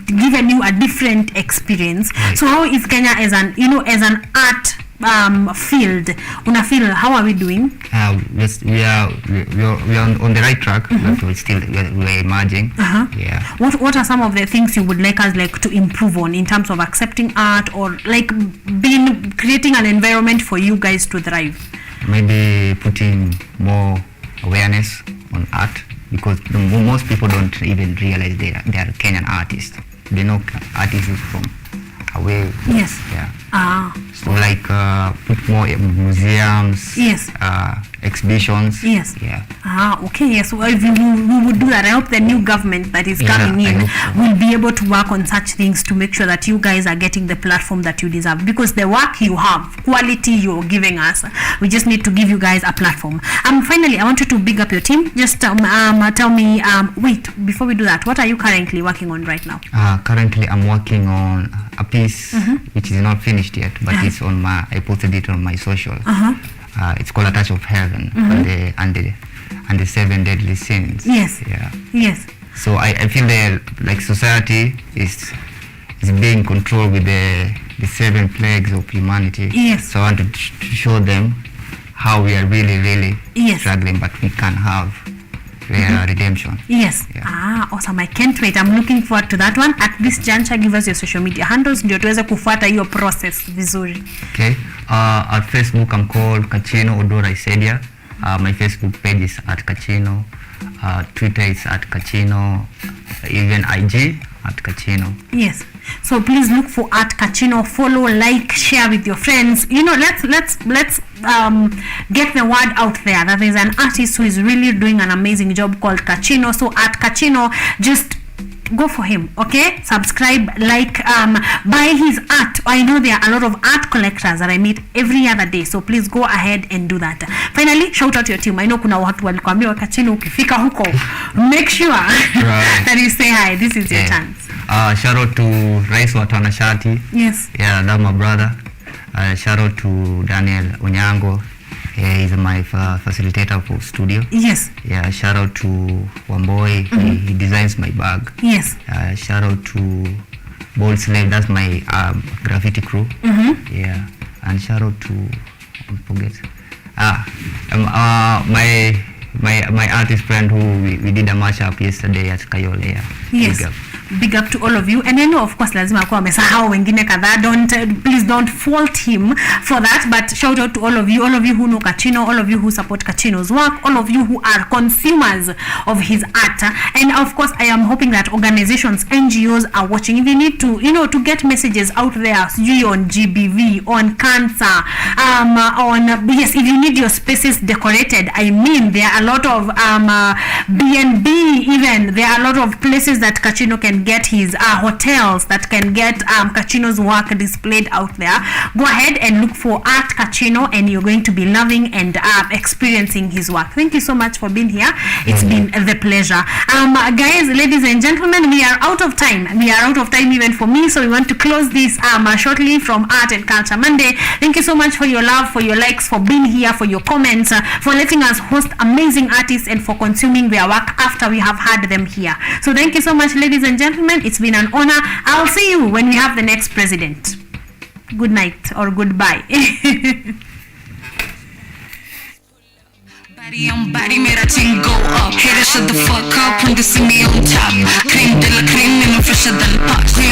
given you a different experience. Right. So how is Kenya as an art field? How are we doing? Yes, we are on the right track, but we're emerging. Yeah. What are some of the things you would like us to improve on in terms of accepting art or creating an environment for you guys to thrive? Maybe putting more awareness on art because most people don't even realize they are Kenyan artists. They know artists from away. Yes. Yeah. So put more museums. Yes. Exhibitions. Yes. Yeah. Okay. Yes. So if we would do that, I hope the new government that is coming in will be able to work on such things to make sure that you guys are getting the platform that you deserve. Because the work you have, quality you're giving us, we just need to give you guys a platform. Finally, I want you to big up your team. Just tell me. Wait, before we do that, what are you currently working on right now? Currently, I'm working on a piece which is not finished yet, but it's on I posted it on my social. It's called A Touch of Heaven and the 7 deadly sins. Yes. Yeah. Yes. So I feel that society is being controlled with the 7 plagues of humanity. Yes. So I want to show them how we are really struggling, but we can have redemption. Yes. Yeah. Awesome. I can't wait. I'm looking forward to that one. At this juncture, give us your social media handles ndio tuweze kufuata hiyo process vizuri. Okay. At Facebook, I'm called Kachino Odora Isedia. My Facebook page is at Kachino. Twitter is at Kachino. Even IG, at Kachino. Yes. So please look for Art Kachino, follow, like, share with your friends. You know, let's get the word out there that there's an artist who is really doing an amazing job called Kachino. So Art Kachino, just go for him, okay? Subscribe, like, buy his art. I know there are a lot of art collectors that I meet every other day, so please go ahead and do that. Finally, shout out to your team. I know kuna watu walikwambia Kachino ukifika huko, make sure that you say hi. This is your chance. Shout out to Rais Watanashati. Yes. Yeah, that's my brother. Shout out to Daniel Onyango. He's my facilitator for studio. Yes. Yeah, shout out to Wamboy. He designs my bag. Yes. Shout out to Bold Slave. That's my graffiti crew. Yeah. And shout out to my artist friend who we did a mashup yesterday at Kayole. Yes. Big up to all of you. And I know, of course, lazima kwa amesahau wengine kadhaa. Please don't fault him for that, but shout out to all of you who know Kachino, all of you who support Kachino's work, all of you who are consumers of his art. And of course, I am hoping that organizations, NGOs are watching. If you need to, to get messages out there, you on GBV, on cancer, yes, if you need your spaces decorated, I mean, there are a lot of B&B even. There are a lot of places that Kachino can get his hotels that can get Kachino's work displayed out there. Go ahead and look for Art Kachino, and you're going to be loving and experiencing his work. Thank you so much for being here. It's been the pleasure. Guys, ladies and gentlemen, we are out of time. We are out of time even for me, so we want to close this shortly from Art and Culture Monday. Thank you so much for your love, for your likes, for being here, for your comments, for letting us host amazing artists, and for consuming their work after we have had them here. So thank you so much, ladies and gentlemen. It's been an honor. I'll see you when we have the next president. Good night or goodbye. Body on body, made that thing go up. Haters shut the fuck up when they see me on top. Cream de la cream, and I'm fresher than the pot.